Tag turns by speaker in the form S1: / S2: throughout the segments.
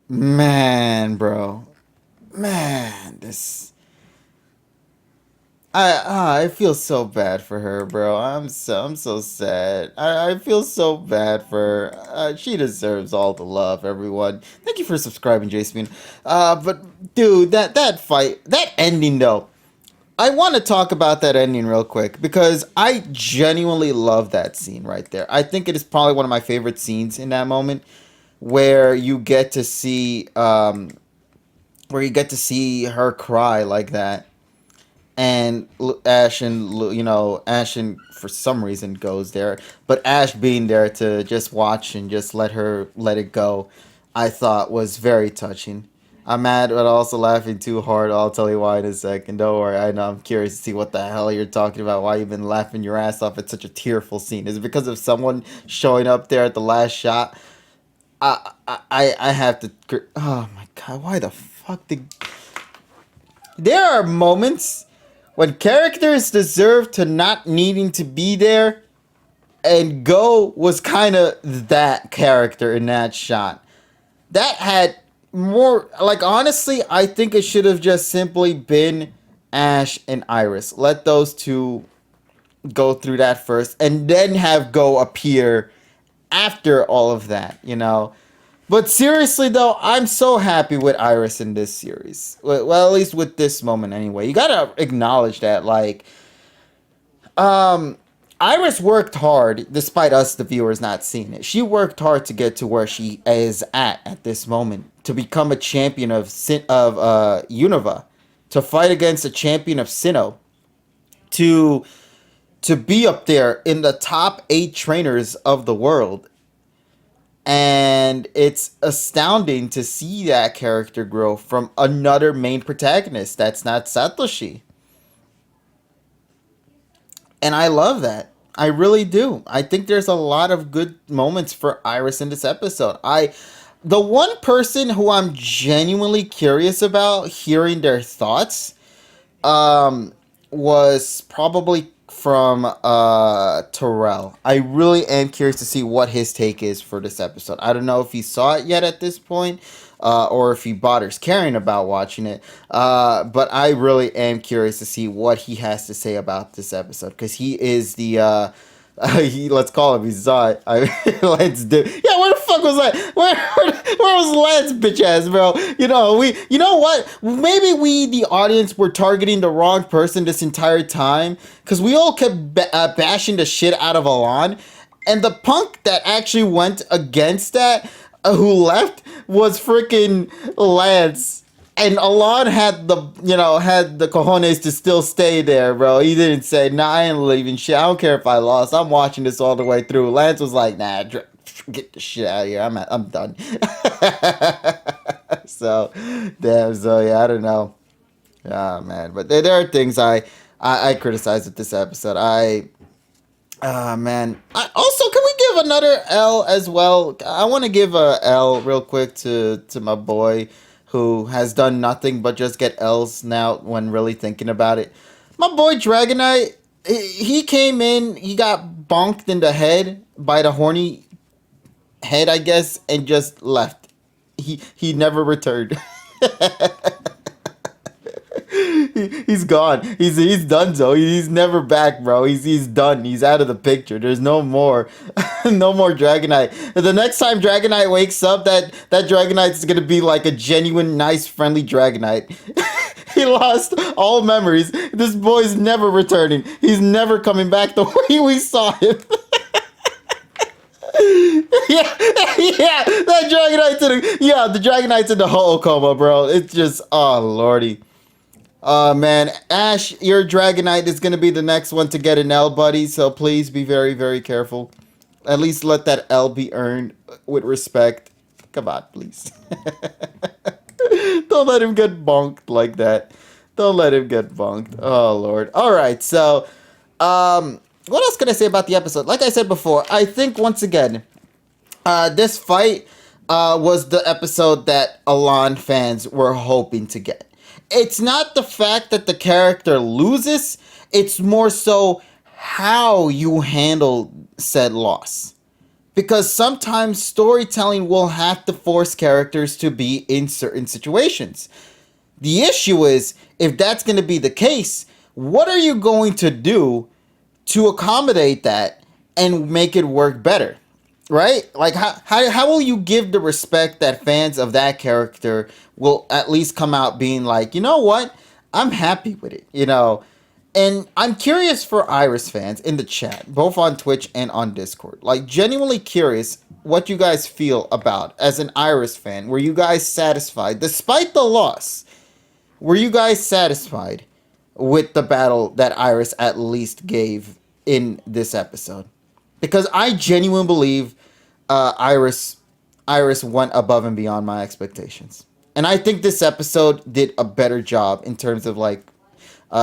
S1: Man, bro. Man, this. I feel so bad for her, bro. I'm so sad. I feel so bad for her. She deserves all the love, everyone. Thank you for subscribing, Jason. But dude, that fight, that ending though. I want to talk about that ending real quick because I genuinely love that scene right there. I think it is probably one of my favorite scenes in that moment where you get to see her cry like that, and Ash and for some reason goes there, but Ash being there to just watch and just let it go, I thought was very touching. I'm mad but also laughing too hard. I'll tell you why in a second. Don't worry. I know I'm curious to see what the hell you're talking about. Why you've been laughing your ass off at such a tearful scene? Is it because of someone showing up there at the last shot? I have to. Oh my god! Why the fuck did? There are moments when characters deserve to not needing to be there, and Go was kind of that character in that shot. That had more, like, honestly, I think it should have just simply been Ash and Iris. Let those two go through that first, and then have Go appear after all of that, you know? But seriously though, I'm so happy with Iris in this series. Well, at least with this moment anyway. You gotta acknowledge that, like, um, Iris worked hard, despite us, the viewers, not seeing it. She worked hard to get to where she is at this moment, to become a champion of Unova, to fight against a champion of Sinnoh, to be up there in the top 8 trainers of the world. And it's astounding to see that character grow from another main protagonist that's not Satoshi. And I love that. I really do. I think there's a lot of good moments for Iris in this episode. The one person who I'm genuinely curious about hearing their thoughts was probably from Terrell. I really am curious to see what his take is for this episode. I don't know if he saw it yet at this point, or if he bothers caring about watching it. But I really am curious to see what he has to say about this episode, because he is the let's call him. He saw it. Let's do. Yeah, where the fuck was I? Where was Lance, bitch ass, bro? You know what? Maybe we, the audience, were targeting the wrong person this entire time, because we all kept bashing the shit out of Alon, and the punk that actually went against that, who left, was freaking Lance. And Alon had the cojones to still stay there, bro. He didn't say, nah, I ain't leaving shit. I don't care if I lost. I'm watching this all the way through. Lance was like, nah, get the shit out of here. I'm done. So, damn. So, yeah, I don't know. Oh, man. But there are things I criticize with this episode. Man. Also, can we give another L as well? I want to give a L real quick to my boy, who has done nothing but just get L's now when really thinking about it. My boy Dragonite, he came in, he got bonked in the head by the horny head, I guess, and just left. He never returned. He's gone. He's done, so he's never back, bro. He's done. He's out of the picture. There's no more, no more Dragonite. The next time Dragonite wakes up, that Dragonite is gonna be like a genuine, nice, friendly Dragonite. He lost all memories. This boy's never returning. He's never coming back the way we saw him. Yeah, yeah, the Dragonite's in the whole coma, bro. It's just, oh lordy. Man, Ash, your Dragonite is gonna be the next one to get an L, buddy. So please be very, very careful. At least let that L be earned with respect. Come on, please. Don't let him get bonked like that. Don't let him get bonked. Oh lord. All right. So, what else can I say about the episode? Like I said before, I think once again, this fight was the episode that Alon fans were hoping to get. It's not the fact that the character loses, it's more so how you handle said loss. because sometimes storytelling will have to force characters to be in certain situations. The issue is, if that's going to be the case, what are you going to do to accommodate that and make it work better? Right? Like, how will you give the respect that fans of that character will at least come out being like, you know what? I'm happy with it, you know? And I'm curious for Iris fans in the chat, both on Twitch and on Discord. Like, genuinely curious what you guys feel about as an Iris fan. Were you guys satisfied, despite the loss? Were you guys satisfied with the battle that Iris at least gave in this episode? Because I genuinely believe Iris went above and beyond my expectations, and I think this episode did a better job in terms of like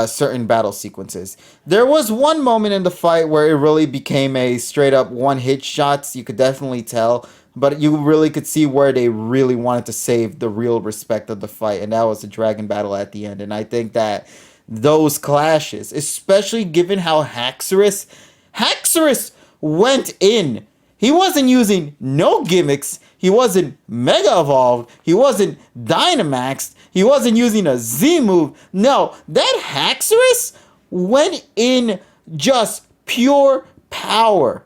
S1: certain battle sequences. There was one moment in the fight where it really became a straight up one hit shots. You could definitely tell, but you really could see where they really wanted to save the real respect of the fight, and that was the dragon battle at the end. And I think that those clashes, especially given how Haxorus went in. He wasn't using no gimmicks. He wasn't Mega Evolved. He wasn't Dynamaxed. He wasn't using a Z move. No, that Haxorus went in just pure power.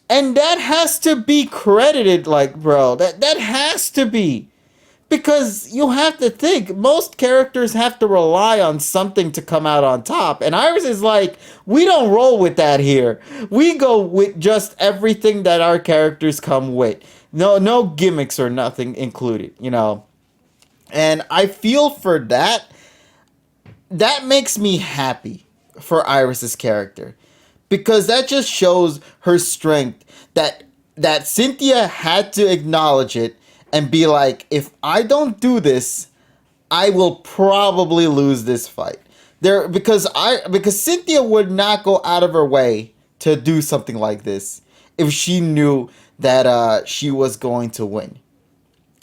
S1: And that has to be credited, like, bro. That has to be. Because you have to think, most characters have to rely on something to come out on top. And Iris is like, we don't roll with that here. We go with just everything that our characters come with. No gimmicks or nothing included, you know. And I feel for that. That makes me happy for Iris's character. Because that just shows her strength. That Cynthia had to acknowledge it and be like, if I don't do this, I will probably lose this fight. Because Cynthia would not go out of her way to do something like this if she knew that she was going to win.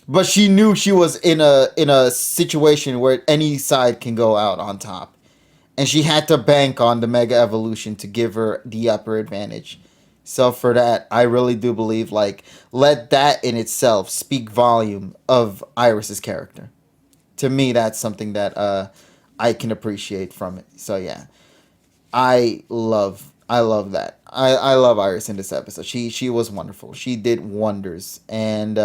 S1: But she knew she was in a situation where any side can go out on top. And she had to bank on the Mega Evolution to give her the upper advantage. So for that, I really do believe, like, let that in itself speak volume of Iris's character. To me, that's something that I can appreciate from it. So yeah, I love that. I love Iris in this episode. She was wonderful. She did wonders, and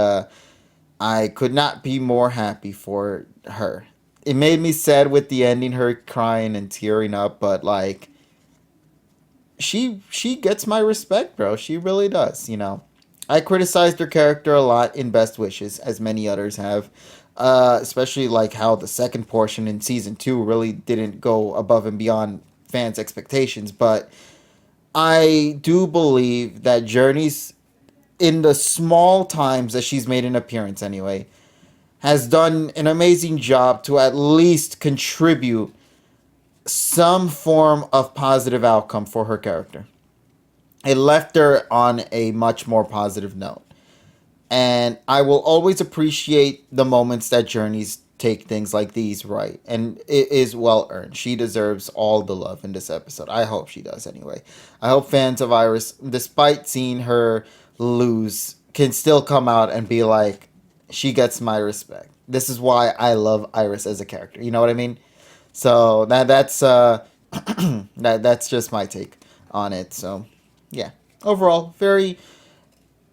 S1: I could not be more happy for her. It made me sad with the ending, her crying and tearing up, but like, she gets my respect, bro. She really does, you know. I criticized her character a lot in Best Wishes, as many others have. Especially like how the second portion in season 2 really didn't go above and beyond fans' expectations. But I do believe that Journeys, in the small times that she's made an appearance anyway, has done an amazing job to at least contribute some form of positive outcome for her character. It left her on a much more positive note. And I will always appreciate the moments that Journeys take things like these right. And it is well earned. She deserves all the love in this episode. I hope she does anyway. I hope fans of Iris, despite seeing her lose, can still come out and be like, she gets my respect. This is why I love Iris as a character. You know what I mean? So that's that's just my take on it. So yeah, overall very,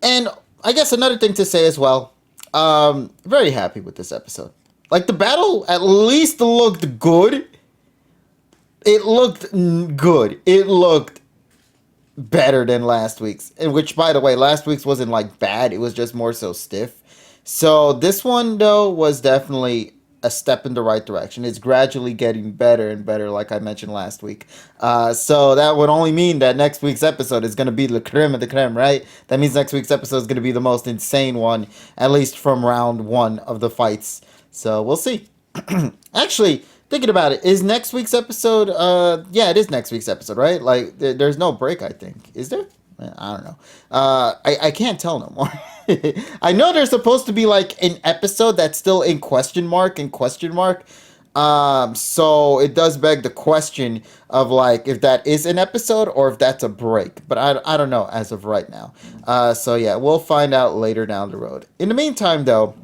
S1: and I guess another thing to say as well, very happy with this episode. Like, the battle at least looked good. It looked good. It looked better than last week's, and which, by the way, last week's wasn't like bad. It was just more so stiff. So this one though was definitely a step in the right direction. It's gradually getting better and better, like I mentioned last week. So that would only mean that next week's episode is going to be the creme of the creme, right? That means next week's episode is going to be the most insane one, at least from round 1 of the fights. So we'll see. Actually, thinking about it, is next week's episode, yeah, it is next week's episode, right? Like, there's no break, I think. Is there? I don't know. I can't tell no more. I know there's supposed to be like an episode that's still in question mark. So it does beg the question of like if that is an episode or if that's a break. But I don't know as of right now. So yeah, we'll find out later down the road. In the meantime, though,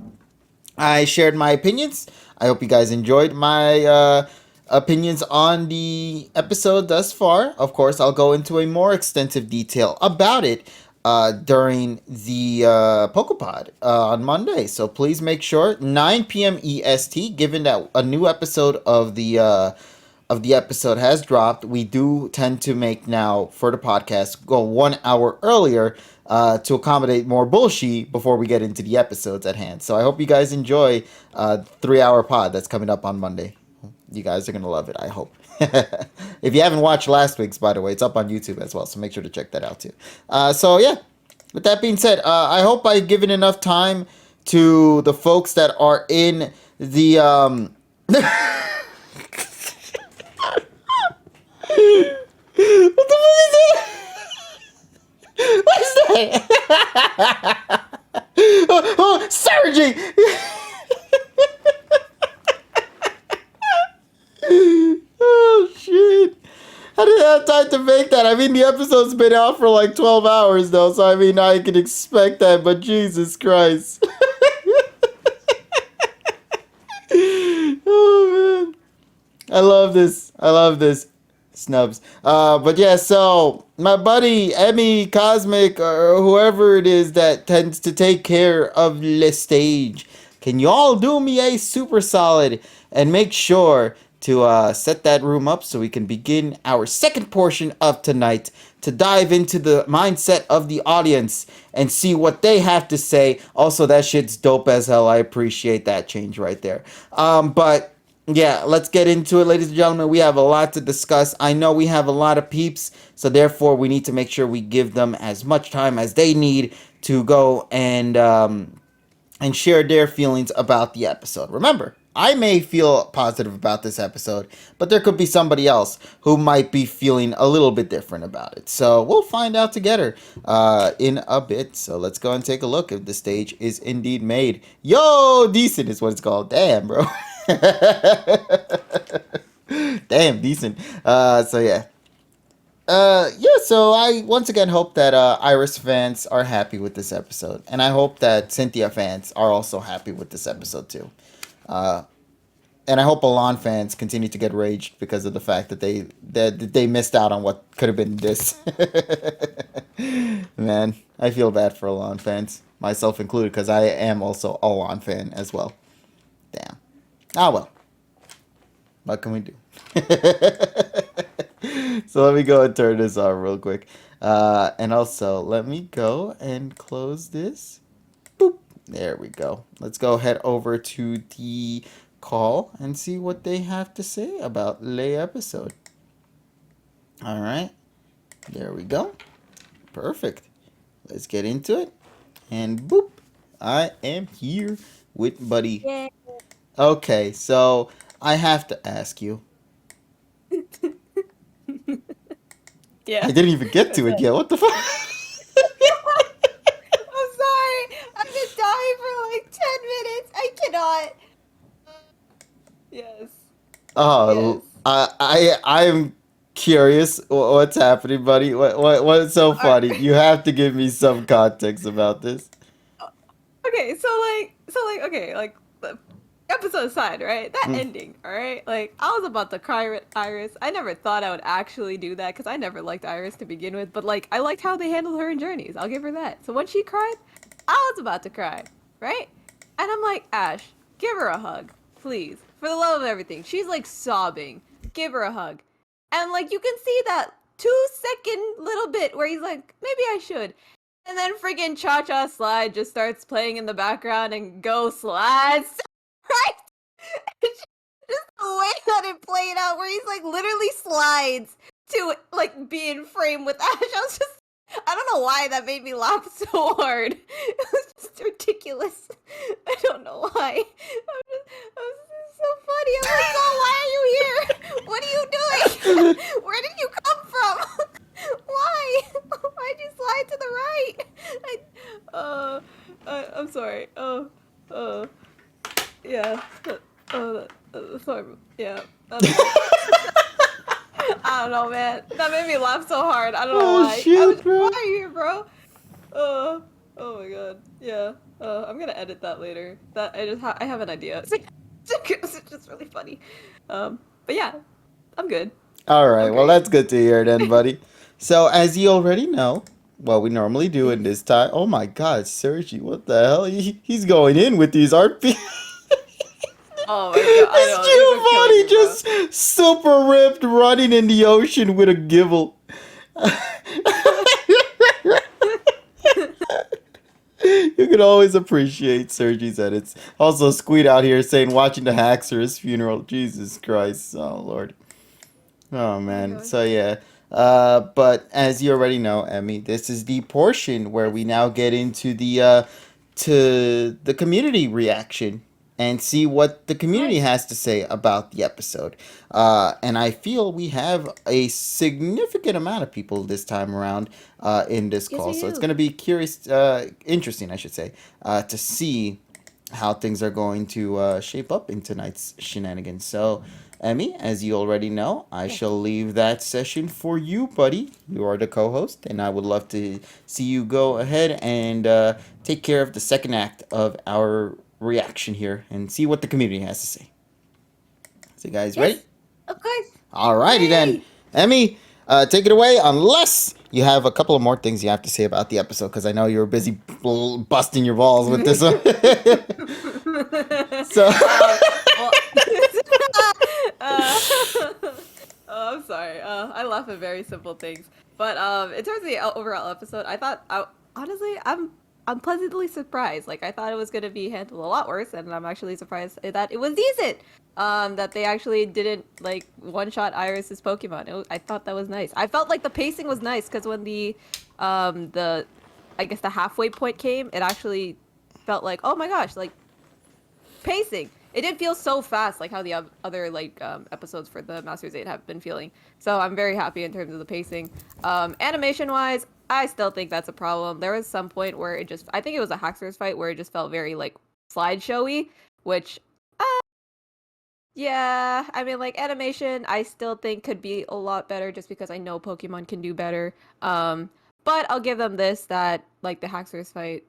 S1: I shared my opinions. I hope you guys enjoyed my opinions on the episode thus far. Of course, I'll go into a more extensive detail about it during the Pokepod on Monday. So please make sure 9 p.m. EST. Given that a new episode of the episode has dropped, we do tend to make now for the podcast go 1 hour earlier to accommodate more bullshit before we get into the episodes at hand. So I hope you guys enjoy 3 hour pod that's coming up on Monday. You guys are gonna love it, I hope. If you haven't watched last week's, by the way, it's up on YouTube as well, so make sure to check that out too. So yeah, with that being said, I hope I've given enough time to the folks that are in the what the fuck is that? What is that? Oh, Sergi! Oh shit! I didn't have time to make that. I mean, the episode's been out for like 12 hours though, so I mean, I can expect that. But Jesus Christ! Oh man, I love this. I love this. Snubs. But yeah, so my buddy Emmy Cosmic or whoever it is that tends to take care of the stage, can y'all do me a super solid and make sure to set that room up so we can begin our second portion of tonight to dive into the mindset of the audience and see what they have to say. Also, that shit's dope as hell. I appreciate that change right there. But yeah, let's get into it, ladies and gentlemen. We have a lot to discuss. I know we have a lot of peeps, so therefore we need to make sure we give them as much time as they need to go and share their feelings about the episode. Remember, I may feel positive about this episode, but there could be somebody else who might be feeling a little bit different about it. So we'll find out together in a bit. So let's go and take a look if the stage is indeed made. Yo, decent is what it's called. Damn, bro. Damn, decent. So yeah. Yeah, so I once again hope that Iris fans are happy with this episode. And I hope that Cynthia fans are also happy with this episode too. Uh, and I hope Alon fans continue to get raged because of the fact that they missed out on what could have been this. Man, I feel bad for Alon fans, myself included, because I am also a Alon fan as well. Damn. Ah well. What can we do? So let me go and turn this on real quick. And also, let me go and close this. Boop. There we go. Let's go head over to the call and see what they have to say about the episode. All right. There we go. Perfect. Let's get into it. And boop. I am here with Buddy.
S2: Yay.
S1: Okay, so I have to ask you.
S2: Yeah.
S1: I didn't even get to it yet. What the fuck?
S2: I'm sorry. I've been dying for like 10 minutes. I cannot. Yes.
S1: Oh,
S2: Yes.
S1: I'm curious. What's happening, buddy? What's so funny? You have to give me some context about this.
S2: Okay, okay, like the episode aside, right? That ending, all right? Like I was about to cry with Iris. I never thought I would actually do that because I never liked Iris to begin with. But like I liked how they handled her in Journeys. I'll give her that. So when she cried, I was about to cry, right? And I'm like, Ash, give her a hug, please, for the love of everything. She's like sobbing. Give her a hug. And like you can see that 2-second little bit where he's like, maybe I should. And then freaking Cha Cha Slide just starts playing in the background and go slides. Right? Just the way that it played out where he's like literally slides to like be in frame with Ash. I don't know why that made me laugh so hard. It was just ridiculous. I don't know why. I was so funny. I'm like, oh, why are you here? What are you doing? Where did you come from? Why? Why'd you slide to the right? I'm sorry. Yeah. So, yeah. I don't know, man. That made me laugh so hard. I don't know
S1: Oh
S2: why. I was,
S1: shoot,
S2: why
S1: bro.
S2: are you here, bro? Oh, oh my god. Yeah. I'm gonna edit that later. That I have an idea. It's just really funny. But yeah, I'm good.
S1: All
S2: I'm
S1: right, well,
S2: great.
S1: that's good to hear then, buddy. So, as you already know, what we normally do in
S2: Yes.
S1: this time. Oh my God, Sergi, what the hell? He's going in with these art pieces.
S2: Oh my god. I
S1: This
S2: know these are killing
S1: Giovanni
S2: me, bro.
S1: just super ripped running in the ocean with a givel. You can always appreciate Sergi's edits. Also, Squeed out here saying watching the Haxorus funeral. Jesus Christ. Oh, Lord. Oh,
S2: Oh my
S1: man.
S2: god.
S1: So, yeah. But as you already know, Emmy, this is the portion where we
S2: Yes.
S1: now get into the community reaction and see what the community
S2: Yes.
S1: has to say about the episode. And I feel we have a significant amount of people this time around in this
S2: Yes,
S1: call.
S2: we
S1: So it's
S2: do.
S1: going to be interesting, I should say, to see how things are going to shape up in tonight's shenanigans. So, Emmy, as you already know, I
S2: Yes.
S1: shall leave that session for you, buddy. You are the co host, and I would love to see you go ahead and take care of the second act of our reaction here and see what the community has to say. So, you guys ready?
S2: Yes. Of course.
S1: Alrighty then.
S2: Yay.
S1: Emmy, take it away, unless you have a couple of more things you have to say about the episode, because I know you were busy busting your balls with this one. So.
S2: Well, uh, oh, I'm sorry. I laugh at very simple things. But in terms of the overall episode, honestly, I'm pleasantly surprised. Like I thought it was gonna be handled a lot worse, and I'm actually surprised that it was decent. That they actually didn't like one shot Iris's Pokemon. I thought that was nice. I felt like the pacing was nice because when the I guess the halfway point came, it actually felt like, oh my gosh, like pacing. It didn't feel so fast like how the other like episodes for the Masters 8 have been feeling. So I'm very happy in terms of the pacing. Animation wise, I still think that's a problem. There was some point where I think it was a Haxorus fight where it just felt very like slideshowy, which yeah, I mean like animation I still think could be a lot better just because I know Pokemon can do better. But I'll give them this that like the Haxorus fight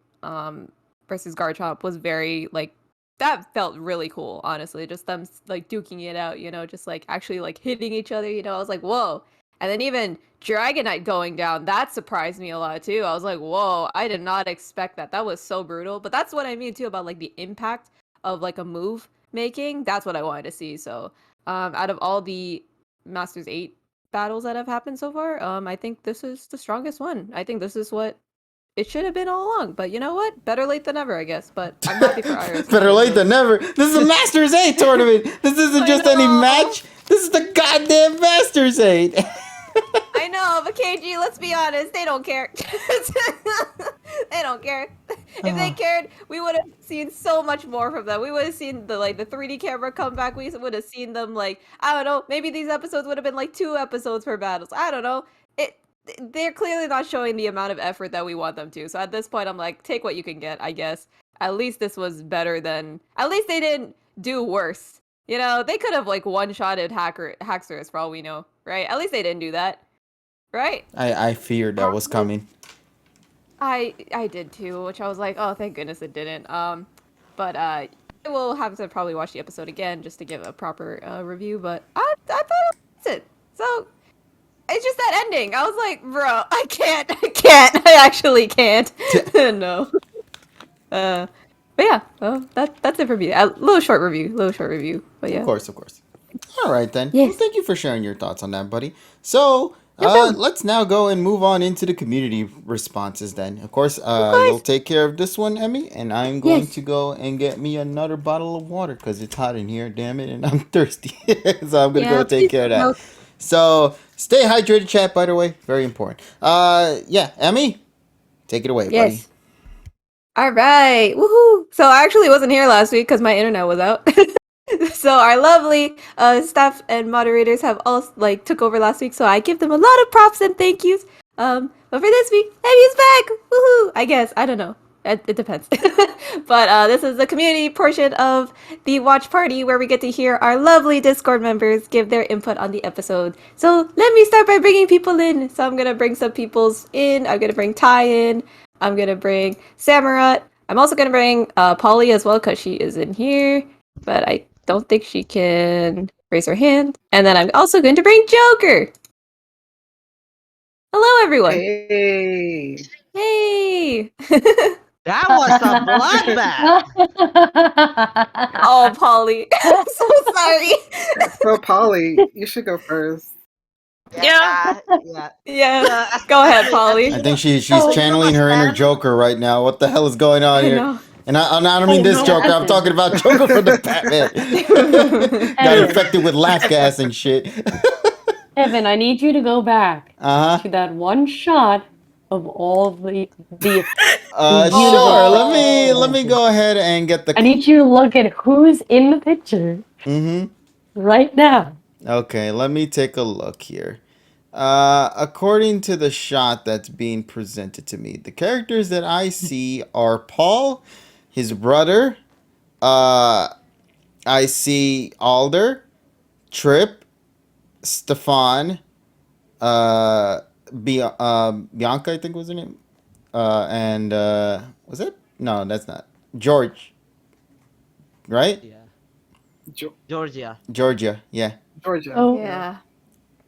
S2: versus Garchomp was very like that felt really cool, honestly. Just them like duking it out, just like actually like hitting each other, I was like, "Whoa." And then even Dragonite going down, that surprised me a lot too. I was like, "Whoa, I did not expect that." That was so brutal. But that's what I mean too about like the impact of like a move making. That's what I wanted to see. So, out of all the Masters 8 battles that have happened so far, I think this is the strongest one. I think this is what it should have been all along. But you know what? Better late than never, I guess. But I'm happy for Iris to
S1: Better
S2: win
S1: late than
S2: this.
S1: never. This is a Masters 8 tournament. This isn't
S2: I
S1: just any
S2: know.
S1: match. This is the goddamn Masters 8.
S2: I know, but KG, let's be honest, they don't care. They don't care. If they cared, we would have seen so much more from them. We would have seen the 3D camera come back. We would have seen them like, I don't know, maybe these episodes would have been like 2 episodes per battles. I don't know. It they're clearly not showing the amount of effort that we want them to. So at this point I'm like, take what you can get, I guess. At least this was better than at least they didn't do worse. They could have like one-shotted Haxorus for all we know, right? At least they didn't do that. Right?
S1: I feared that was coming.
S2: I did too, which I was like, oh, thank goodness it didn't. But I will have to probably watch the episode again just to give a proper review. But I thought it was it. So it's just that ending. I was like, bro, I can't, I actually can't. No. But yeah, well, that's it for me. A little short review. But
S1: Of
S2: yeah.
S1: course, of course. All right then. Well,
S2: Yes.
S1: thank you for sharing your thoughts on that, buddy. So,
S2: No problem.
S1: let's now go and move on into the community responses. Then, of course,
S2: Of
S1: you'll
S2: course.
S1: take care of this one, Emmy, and I'm going
S2: Yes.
S1: to go and get me another bottle of water because it's hot in here. Damn it, and I'm thirsty. So I'm gonna go
S2: Yeah.
S1: take
S2: Please
S1: care of
S2: take
S1: that.
S2: note.
S1: So stay hydrated, chat. By the way, very important. Yeah, Emmy, take it away, buddy.
S2: Yes. All right. Woohoo. So I actually wasn't here last week because my internet was out. So our lovely staff and moderators have all like took over last week, so I give them a lot of props and thank yous. But for this week, Emmy's back. Woohoo! I guess I don't know. It depends. But this is the community portion of the watch party where we get to hear our lovely Discord members give their input on the episode. So let me start by bringing people in. So I'm gonna bring some people's in. I'm gonna bring Ty in. I'm gonna bring Samurott. I'm also gonna bring Poli as well because she is in here, but I don't think she can raise her hand. And then I'm also going to bring Joker. Hello, everyone.
S3: Hey.
S2: Hey.
S4: That was a bloodbath.
S2: Oh, Polly. I'm so sorry.
S3: So, Polly, you should go first.
S2: Yeah.
S4: Yeah.
S2: Go ahead, Polly.
S1: I think she's channeling her inner Joker right now. What the hell is going on here?
S2: know.
S1: And I don't mean this Joker. I'm talking about Joker from the Batman. Got infected with laugh gas and shit.
S5: Evan, I need you to go back to that one shot of all the
S1: Sure. Let me go ahead and get the.
S5: I need you to look at who's in the picture. Right now.
S1: Okay, let me take a look here. According to the shot that's being presented to me, the characters that I see are Paul, his brother. I see Alder, Trip, Stephan, Bianca, I think was her name. And was it? No, that's not. George. Right?
S4: Yeah.
S3: Georgia.
S4: Georgia.
S1: Yeah.
S3: Georgia.
S5: Oh,
S2: Yeah.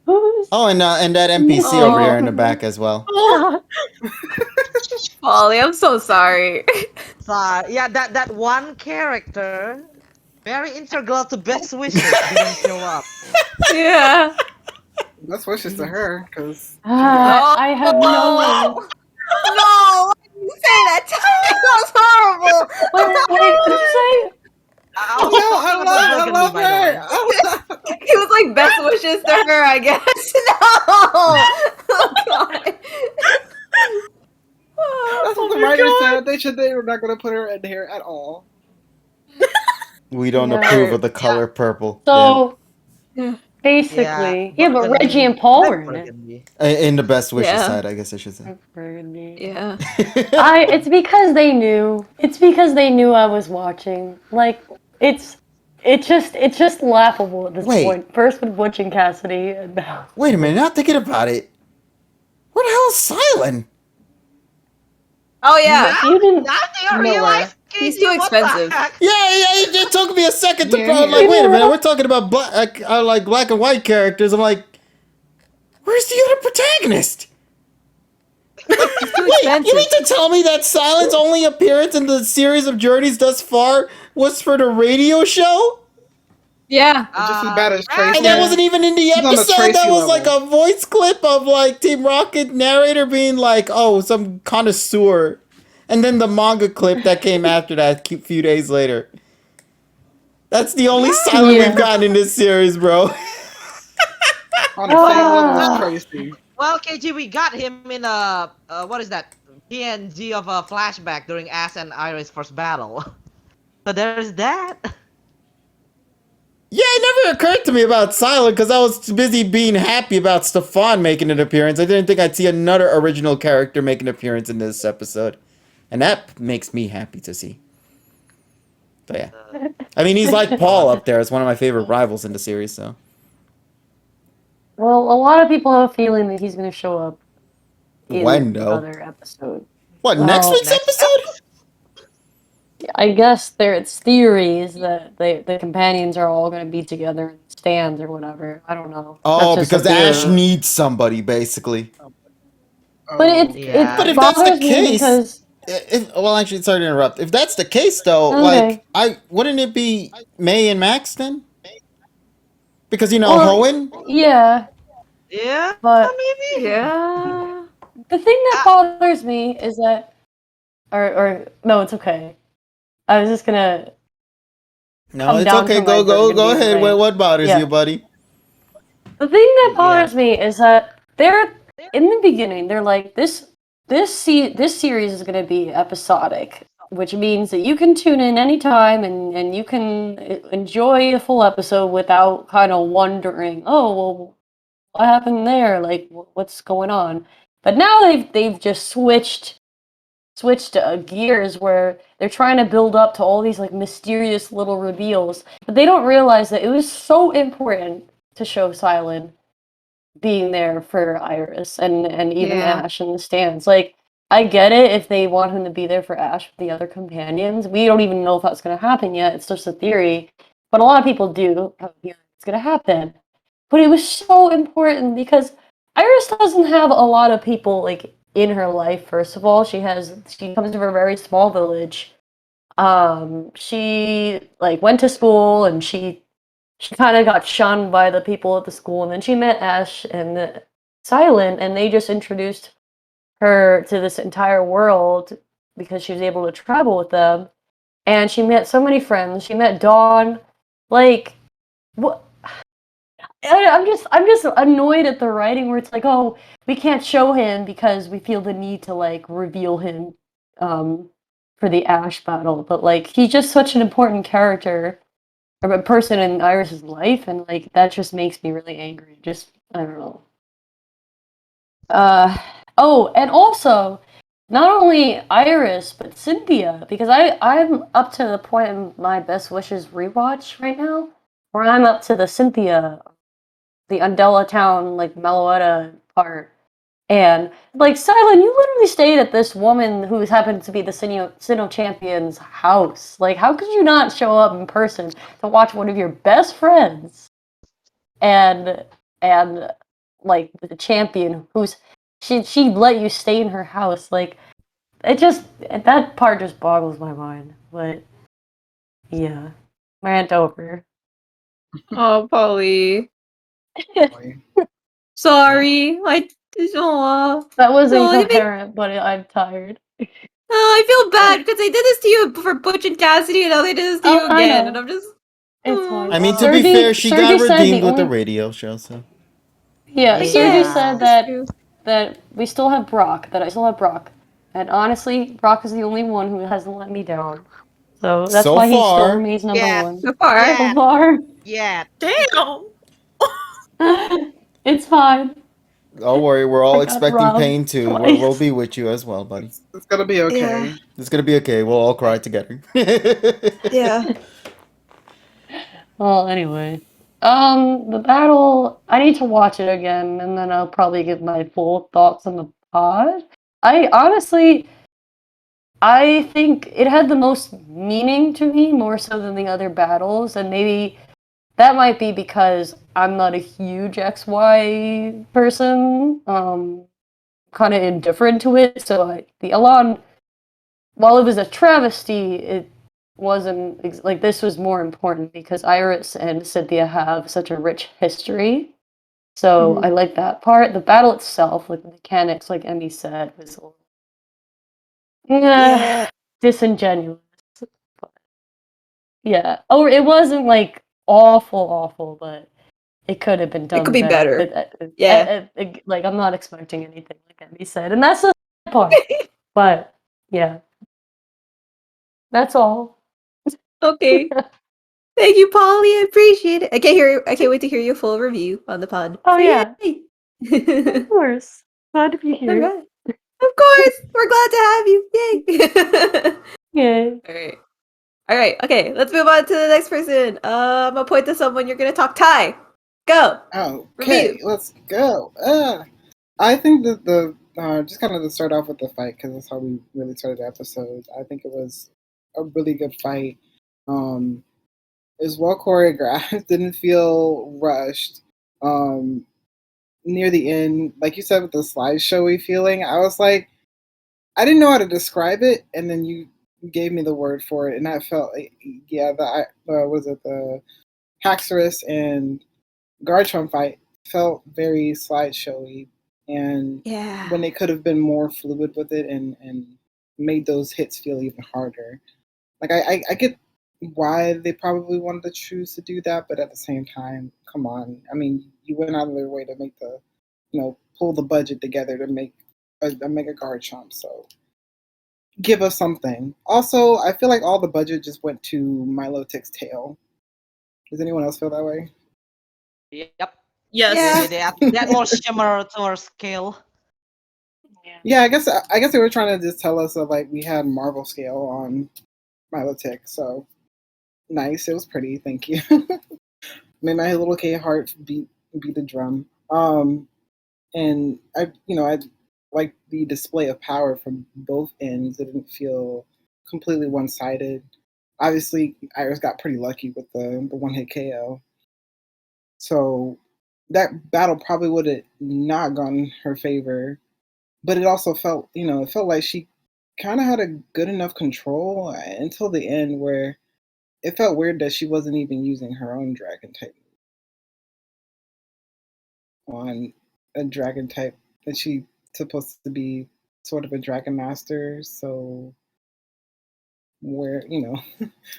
S5: who's
S1: Oh, and that NPC over there in the back as well.
S2: Polly, I'm so sorry.
S4: Yeah, that one character, very integral to Best Wishes, didn't show up.
S2: Yeah.
S3: Best wishes to her, because
S5: I have no.
S2: No! Why did you say that? That was horrible!
S5: Wait, what did you say?
S4: I was talking about
S3: I love her.
S2: He was like best wishes to her, I guess. No! Oh god.
S3: That's what the writer said. They were not going to put her in here at all.
S1: We don't
S5: Yeah.
S1: approve of the color purple.
S5: So,
S2: Yeah.
S5: basically, yeah, but Reggie and Paul were in it.
S1: In the best wishes
S2: Yeah.
S1: side, I guess I should say.
S2: Yeah.
S5: It's because they knew. It's because they knew I was watching. Like, it's just laughable at this point. First with Butch and Cassidy, and now.
S1: Wait a minute, now thinking about it. What the hell is Silent?
S2: Oh yeah.
S5: You didn't
S4: Now do you realize?
S2: He's too expensive.
S1: Yeah, it took me a second to
S3: Yeah.
S1: I'm like, wait a minute, we're talking about black and white characters. I'm like, where's the other protagonist?
S2: He's too
S1: Wait,
S2: expensive.
S1: you mean to tell me that Silent's only appearance in the series of journeys thus far was for the radio show?
S2: Yeah.
S3: Just as bad as Tracy.
S1: And that wasn't even in the
S3: He's on the
S1: episode.
S3: Tracy
S1: That was like
S3: level.
S1: a voice clip of like Team Rocket narrator being like, "Oh, some connoisseur," and then the manga clip that came after that, a few days later. That's the only Silent we've gotten in this series, bro.
S3: On the same level as Tracy.
S4: Well, KG, we got him in what is that? PNG of a flashback during Ash and Iris' first battle. So there's that.
S1: Yeah, it never occurred to me about Silent because I was too busy being happy about Stephan making an appearance. I didn't think I'd see another original character make an appearance in this episode. And that makes me happy to see. So yeah. I mean, he's like Paul up there. It's one of my favorite rivals in the series, so.
S5: Well, a lot of people have a feeling that he's going to show up in
S1: When, though?
S5: another episode.
S1: What,
S5: Well,
S1: next week's episode?
S5: I guess it's theories that the companions are all going to be together in stands or whatever. I don't know.
S1: Oh,
S5: That's just
S1: because
S5: a theory.
S1: Ash needs somebody, basically.
S5: But it
S1: But if that's the
S5: bothers me
S1: case,
S5: because
S1: well, actually, sorry to interrupt. If that's the case, though,
S5: Okay.
S1: like, wouldn't it be May and Max then? Because,
S5: Well,
S1: Hoenn?
S5: yeah,
S4: Yeah,
S5: but
S4: maybe.
S2: Yeah.
S5: the thing that bothers me is that, or no, it's okay. I was just gonna.
S1: No,
S5: come
S1: it's
S5: down
S1: okay.
S5: from my
S1: Go
S5: burgundy
S1: ahead.
S5: rant.
S1: What bothers
S5: Yeah.
S1: you, buddy?
S5: The thing that bothers me is that they're in the beginning. They're like this series is going to be episodic, which means that you can tune in anytime and you can enjoy a full episode without kind of wondering, oh well, what happened there? Like what's going on? But now they've just switched switched gears where they're trying to build up to all these like mysterious little reveals, but they don't realize that it was so important to show Silent being there for Iris and even
S2: Yeah.
S5: Ash in the stands. Like, I get it if they want him to be there for Ash with the other companions. We don't even know if that's going to happen yet. It's just a theory. But a lot of people do have a feeling it's going to happen. But it was so important because Iris doesn't have a lot of people like in her life. First of all, she comes from a very small village. She like went to school and she kind of got shunned by the people at the school, and then she met Ash and Silent, and they just introduced her to this entire world because she was able to travel with them. And she met so many friends. She met Dawn. Like, what? I'm just annoyed at the writing where it's like, oh, we can't show him because we feel the need to like reveal him for the Ash battle. But like, he's just such an important character or a person in Iris's life, and like that just makes me really angry. Just I don't know. Oh, and also not only Iris but Cynthia, because I'm up to the point in my Best Wishes rewatch right now, where I'm up to the Cynthia, the Undella Town like Meloetta part. And like Silent, you literally stayed at this woman who happened to be the Sinnoh champion's house. Like, how could you not show up in person to watch one of your best friends and like the champion who's she let you stay in her house? Like, it just that part just boggles my mind. But yeah, rant over.
S2: Oh, Polly.
S3: Boy.
S2: Sorry. I oh,
S5: That was
S2: no,
S5: incoherent, but I'm tired.
S2: I feel bad because they did this to you for Butch and Cassidy, and now they did this to you
S5: I
S2: again,
S5: know.
S2: and I'm just.
S5: It's fine.
S1: I mean, to be
S5: Sergey-
S1: fair, she got
S5: Sergey said the
S1: redeemed with the
S5: only-
S1: radio show, so.
S5: Yeah,
S4: Yeah.
S5: Sergey said
S2: That's true.
S5: that we still have Brock, that I still have Brock. And honestly, Brock is the only one who hasn't let me down. So that's
S1: So
S5: why he still
S1: far.
S5: remains number
S4: Yeah.
S5: one.
S2: So far.
S4: Yeah.
S5: So far.
S4: Yeah.
S2: Damn.
S5: It's fine.
S1: Don't worry, we're all
S5: I got
S1: expecting
S5: robbed
S1: pain too.
S5: twice.
S1: We'll be with you as well, buddy.
S3: It's gonna be okay.
S2: Yeah.
S1: It's gonna be okay. We'll all cry together.
S2: Yeah.
S5: Well, anyway. The battle, I need to watch it again, and then I'll probably give my full thoughts on the pod. I think it had the most meaning to me, more so than the other battles, and maybe that might be because I'm not a huge XY person, kind of indifferent to it, so the Elan, while it was a travesty, it wasn't, like, this was more important because Iris and Cynthia have such a rich history, so I like that part. The battle itself, like, the mechanics, like Emmy said, was a little disingenuous. But, yeah. Oh, it wasn't like awful, but it could have been done
S2: could be better. Yeah.
S5: Like, I'm not expecting anything, like Emmy said, and that's the part. But yeah, that's all.
S2: Okay. Thank you, Polly. I appreciate it. I can't wait to hear your full review on the pod.
S5: Oh,
S2: So,
S5: yeah.
S2: yay.
S5: Of course. Glad to be here.
S2: Alright. Of course. We're glad to have you. Yay.
S5: Yeah.
S2: Alright. Okay. Let's move on to the next person. I'm gonna point to someone. You're gonna talk Thai. Go.
S3: Okay,
S2: Review.
S3: let's go. I think that the just kind of to start off with the fight because that's how we really started the episode. I think it was a really good fight. It was well choreographed. Didn't feel rushed. Near the end, like you said, with the slideshowy feeling, I was like, I didn't know how to describe it, and then you gave me the word for it, and I felt like, yeah, the Haxorus and Garchomp fight felt very slideshowy, and
S2: Yeah.
S3: when they could have been more fluid with it and made those hits feel even harder. Like I get why they probably wanted to choose to do that, but at the same time, come on. I mean, you went out of their way to make pull the budget together to make a Mega Garchomp, so give us something. Also, I feel like all the budget just went to Milotic's tail. Does anyone else feel that way?
S4: Yep.
S2: Yes.
S4: That more shimmer to our scale.
S5: Yeah.
S3: Yeah, I guess they were trying to just tell us that like we had Marvel scale on Milotic, so nice. It was pretty. Thank you. Made my little K heart beat the drum. And I like the display of power from both ends. It didn't feel completely one sided. Obviously, Iris got pretty lucky with the one hit KO. So that battle probably would have not gone in her favor. But it also felt, it felt like she kind of had a good enough control until the end where it felt weird that she wasn't even using her own dragon type on a dragon type that she supposed to be sort of a dragon master. So where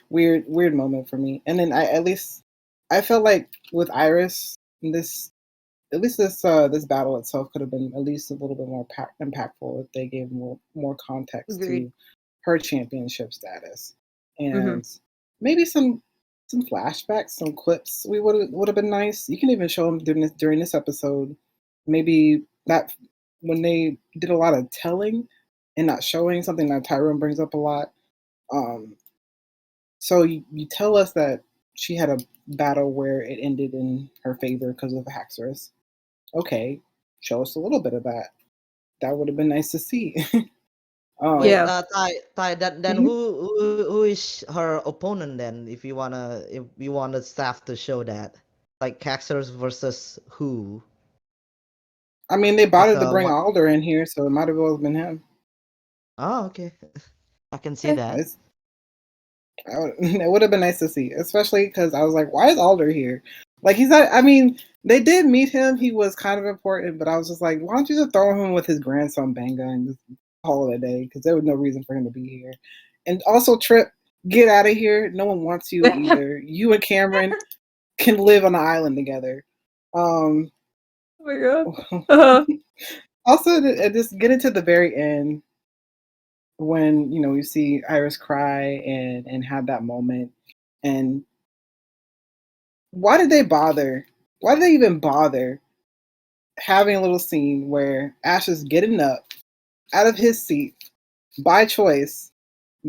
S3: weird moment for me. And then I felt like with Iris, this at least this battle itself could have been at least a little bit more impactful if they gave more context
S2: Agreed.
S3: to her championship status,
S2: Mm-hmm.
S3: and maybe some flashbacks, some clips. We would have been nice. You can even show them during this episode. Maybe that when they did a lot of telling and not showing, something that Tyrone brings up a lot. So you tell us that she had a battle where it ended in her favor because of Haxorus. Okay, show us a little bit of that. That would have been nice to see.
S4: Wait,
S2: Yeah.
S4: Ty, then
S3: Mhm.
S4: who is her opponent then? If you want the staff to show that, like Caxers versus who?
S3: I mean, they
S4: Like
S3: bothered to bring
S4: what?
S3: Alder in here, so it might have well been him.
S4: Oh, okay, I can see
S2: Okay.
S4: that.
S3: It would have been nice to see, especially because I was like, why is Alder here? Like, he's not, I mean, they did meet him. He was kind of important, but I was just like, why don't you just throw him with his grandson, Banga, and just call it a day? Because there was no reason for him to be here. And also, Trip, get out of here. No one wants you either. You and Cameron can live on an island together.
S2: Oh my god. Uh-huh.
S3: Also, just get into the very end when you see Iris cry and have that moment. And why did they bother? Why did they even bother having a little scene where Ash is getting up out of his seat by choice,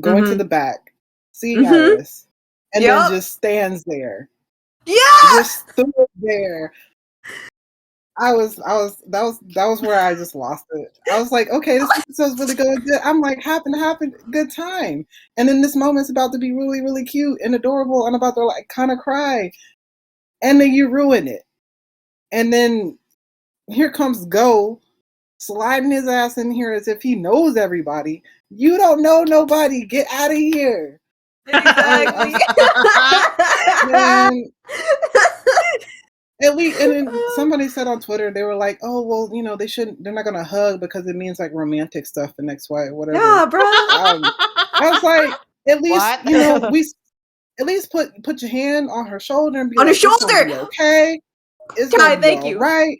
S3: going to
S2: Mm-hmm.
S3: the back, seeing
S2: Mm-hmm.
S3: Iris, and then
S2: Yep.
S3: just stands there,
S2: Yeah.
S3: just stood there. That was where I just lost it. I was like, okay, this episode's really going good. I'm like, happen, good time. And then this moment's about to be really, really cute and adorable. I'm about to like kind of cry. And then you ruin it. And then here comes Go sliding his ass in here as if he knows everybody. You don't know nobody. Get out of here.
S2: Exactly.
S3: Man, and then somebody said on Twitter, they were like, "Oh, well, they're not gonna hug because it means like romantic stuff and X, Y, whatever."
S2: Yeah, bro.
S3: I was like, at least
S4: What?
S3: we at least put your hand on her shoulder and be
S2: On
S3: like,
S2: his
S3: "It's gonna
S2: shoulder.
S3: be okay. It's
S2: Kai,
S3: gonna be
S2: thank
S3: all
S2: you.
S3: right."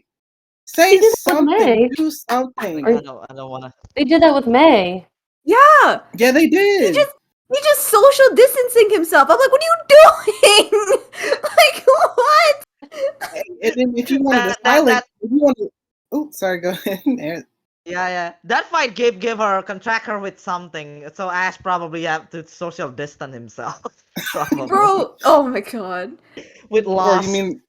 S5: They
S3: Say
S5: did that with
S3: something.
S5: May.
S3: Do
S4: Like,
S3: something.
S4: I don't wanna.
S5: They did that with May.
S2: Yeah.
S3: Yeah, they
S2: He
S3: did.
S2: just social distancing himself. I'm like, what are you doing? Like what?
S3: And then if you wanted to silent, if you wanted, oh, sorry, go ahead.
S4: Yeah. That fight gave her contract her with something, so Ash probably have to social distance himself, probably
S2: Bro, oh my god.
S4: with
S3: Or you
S4: loss.
S3: mean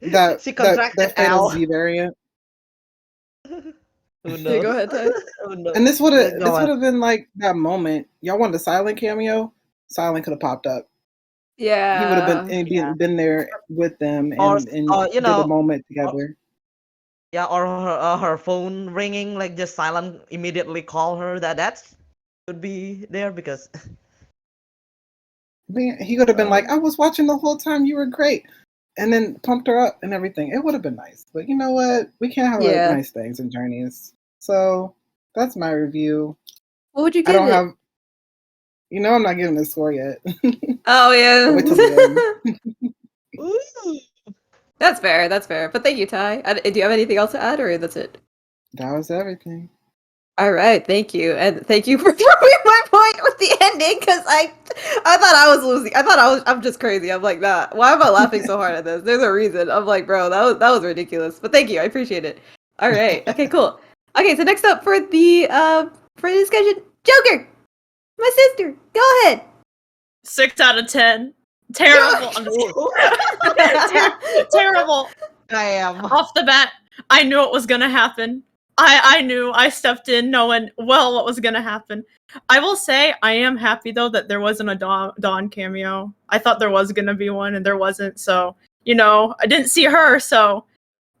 S3: that
S4: She
S3: that
S4: contracted
S3: that fatal
S4: L.
S3: Z variant?
S4: Who
S2: Yeah, go
S4: knows?
S2: ahead, Ty.
S4: Who knows?
S3: And this would have
S4: Go
S3: this would
S4: on.
S3: have been like that moment. Y'all wanted a silent cameo. Silent could have popped up. He would have
S2: Yeah.
S3: been there with them
S4: Or
S3: and did a moment
S4: or,
S3: together.
S4: yeah, or her phone ringing, like just silent immediately call her. That's could be there because
S3: Man, he could have been like,
S2: Um,
S3: "I was watching the whole time. You were great," and then pumped her up and everything. It would have been nice. But you know what? We can't have like
S2: yeah.
S3: nice things and journeys. So that's my review.
S2: What would you
S3: I
S2: give
S3: don't
S2: it?
S3: have. I'm not giving a score yet.
S2: Oh
S3: I'll wait till the
S2: yeah.
S3: end.
S4: ooh.
S2: That's fair. That's fair. But thank you, Ty. Do you have anything else to add, or that's it?
S3: That was everything.
S2: All right, thank you, and thank you for proving my point with the ending. Because I thought I was losing. I'm just crazy. I'm like, nah. Why am I laughing so hard at this? There's a reason. I'm like, bro, that was ridiculous. But thank you. I appreciate it. All right. Okay. Cool. Okay, so next up for the discussion, Joker, my sister. Go ahead.
S6: 6 out of 10. Terrible. Terrible.
S4: I am.
S6: Off the bat, I knew it was gonna happen. I knew. I stepped in knowing well what was gonna happen. I will say I am happy though that there wasn't a Dawn cameo. I thought there was gonna be one and there wasn't. So I didn't see her. So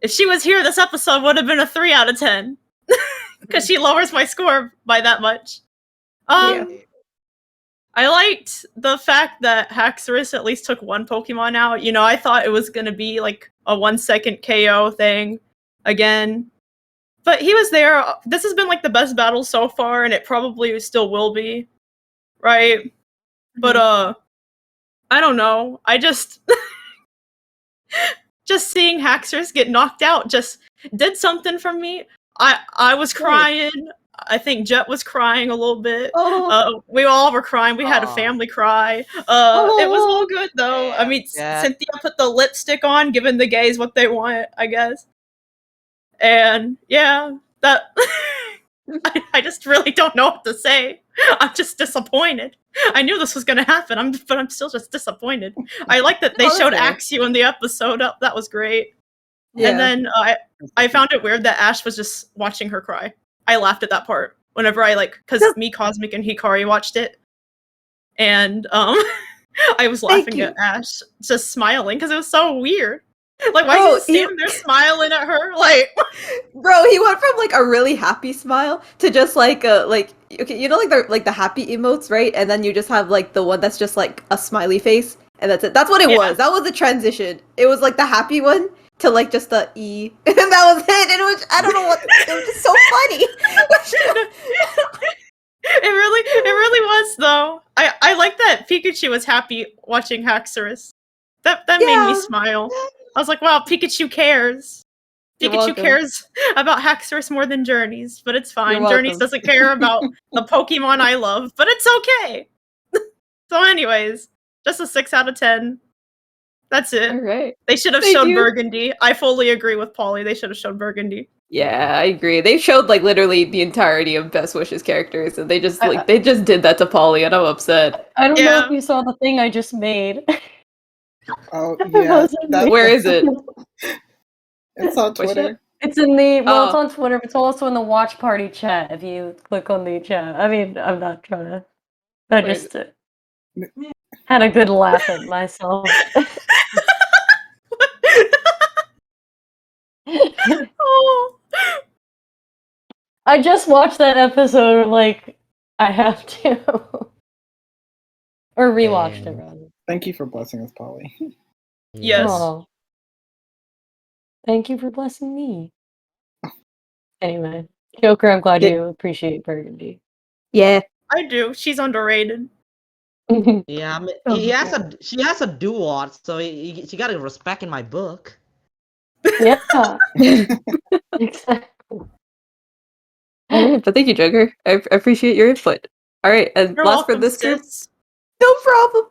S6: if she was here, this episode would have been a 3 out of 10 because she lowers my score by that much.
S2: Yeah.
S6: I liked the fact that Haxorus at least took one Pokemon out. I thought it was gonna be like a 1-second KO thing again. But he was there. This has been like the best battle so far, and it probably still will be. Right? But I don't know. I just seeing Haxorus get knocked out just did something for me. I was crying. I think Jet was crying a little bit. We all were crying. We had a family cry. It was all good though. I mean, Cynthia put the lipstick on, giving the gays what they want, I guess. And yeah, that I just really don't know what to say. I'm just disappointed. I knew this was gonna happen. But I'm still just disappointed. I like that they showed Axew in the episode. That was great. Yeah. And then I found it weird that Ash was just watching her cry. I laughed at that part whenever because me, Cosmic, and Hikari watched it, and I was laughing at Ash just smiling because it was so weird. Like, why is he standing there smiling at her? Like,
S2: bro, he went from like a really happy smile to just like okay, the happy emotes, right? And then you just have like the one that's just like a smiley face, and that's it. That's what it was. That was the transition. It was like the happy one to like just the E, and that was it. And it was, I don't know what, it was just so funny.
S6: It really was though. I like that Pikachu was happy watching Haxorus. That made me smile. I was like, wow, Pikachu cares. Pikachu cares about Haxorus more than Journeys, but it's fine. Journeys doesn't care about the Pokemon I love, but it's okay. So anyways, just a 6 out of 10. That's it.
S2: All right.
S6: They should have shown Burgundy. I fully agree with Poli. They should have shown Burgundy.
S2: Yeah, I agree. They showed like literally the entirety of Best Wishes characters, and they just did that to Poli, and I'm upset.
S5: I don't know if you saw the thing I just made.
S3: Oh yeah,
S2: where is it?
S3: It's on Twitter.
S5: It's in the it's on Twitter. But it's also in the watch party chat. If you click on the chat, I mean, I'm not trying to. I just had a good laugh at myself. I just watched that episode. Like, I have to, or rewatched it rather.
S3: Thank you for blessing us, Polly.
S6: Yes.
S5: Oh. Thank you for blessing me. Anyway, Joker, I'm glad you appreciate Burgundy.
S2: Yeah,
S6: I do. She's underrated.
S4: Yeah, I mean, she has a duo, so she got a respect in my book.
S5: Yeah, exactly.
S2: But thank you, Joker. I appreciate your input. All right, and
S6: You're
S2: last
S6: welcome,
S2: for this group.
S6: sis.
S2: No problem.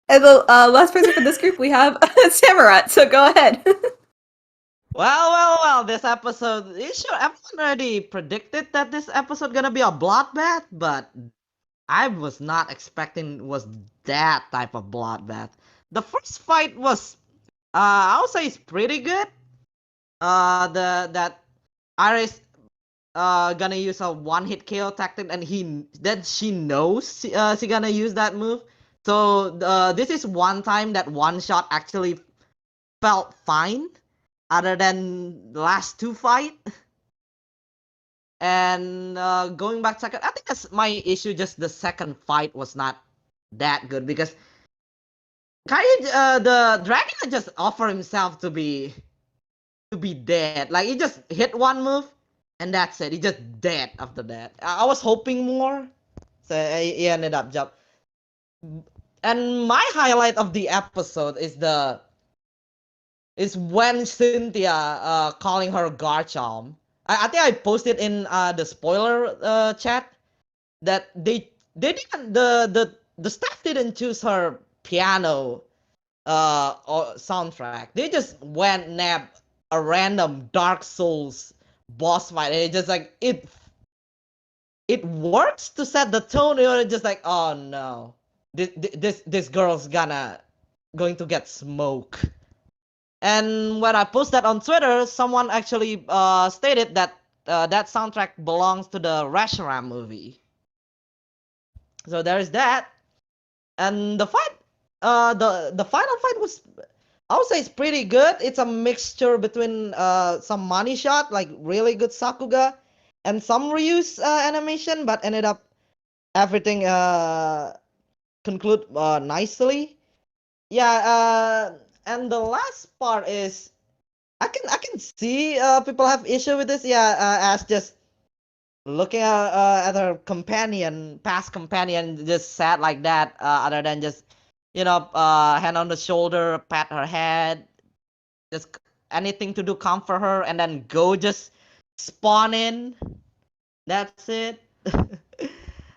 S2: And the last person for this group, we have Samurott. So go ahead.
S4: Well, this episode, everyone already predicted that this episode gonna be a bloodbath, but I was not expecting was that type of bloodbath. The first fight was, I would say it's pretty good. That Iris gonna use a one-hit KO tactic, and she knows she gonna use that move. So this is one time that one shot actually felt fine, other than the last two fight. And going back second, I think that's my issue. Just the second fight was not that good because the dragon just offered himself to be dead. Like he just hit one move, and that's it. He just dead after that. I was hoping more, so he ended up jump. And my highlight of the episode is when Cynthia calling her Garchomp. I think I posted in the spoiler chat that they didn't the staff didn't choose her piano or soundtrack. They just went nabbed a random Dark Souls boss fight. And it just like it works to set the tone. You're just like, oh no, this girl's going to get smoke. And when I post that on Twitter, someone actually stated that that soundtrack belongs to the Reshiram movie. So there is that. And the fight, the final fight was, I would say, it's pretty good. It's a mixture between some money shot, like really good Sakuga, and some Ryu's animation, but ended up everything conclude nicely. Yeah, and the last part is I can see people have issue with this. Yeah, as just looking at her past companion, just sad like that. Other than just hand on the shoulder, pat her head, just anything to do comfort her, and then go just spawn in. That's it.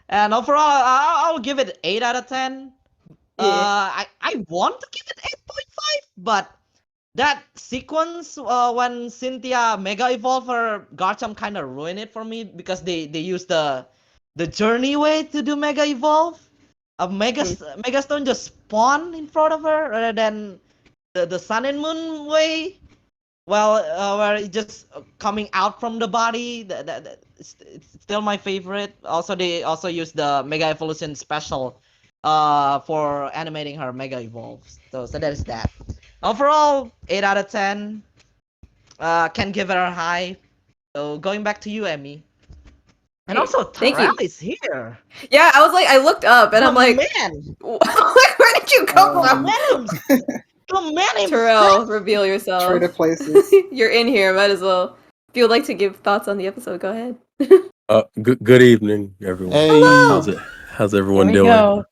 S4: And overall, I'll give it 8 out of 10.
S2: Yeah.
S4: I want to give it 8.5, but that sequence when Cynthia Mega Evolve her Garchomp kind of ruined it for me because they used the journey way to do Mega Evolve. A Mega Stone just spawn in front of her rather than the Sun and Moon way. Well, where it just coming out from the body. It's still my favorite. Also, they also use the Mega Evolution special for animating her Mega Evolves. So that is that. Overall, 8 out of 10. Can give it a high. So going back to you, Emmy. And
S2: Hey,
S4: also,
S2: thank you.
S4: Terrell is here.
S2: Yeah, I was like, I looked up and I'm like,
S4: man,
S2: like, where did you come from?
S4: the man
S2: Terrell,
S4: himself.
S2: reveal yourself.
S3: Traded places.
S2: You're in here, might as well. If you would like to give thoughts on the episode, go ahead.
S7: Good evening, everyone.
S1: Hey.
S2: Hello.
S7: How's everyone
S5: There we
S7: doing?
S5: go.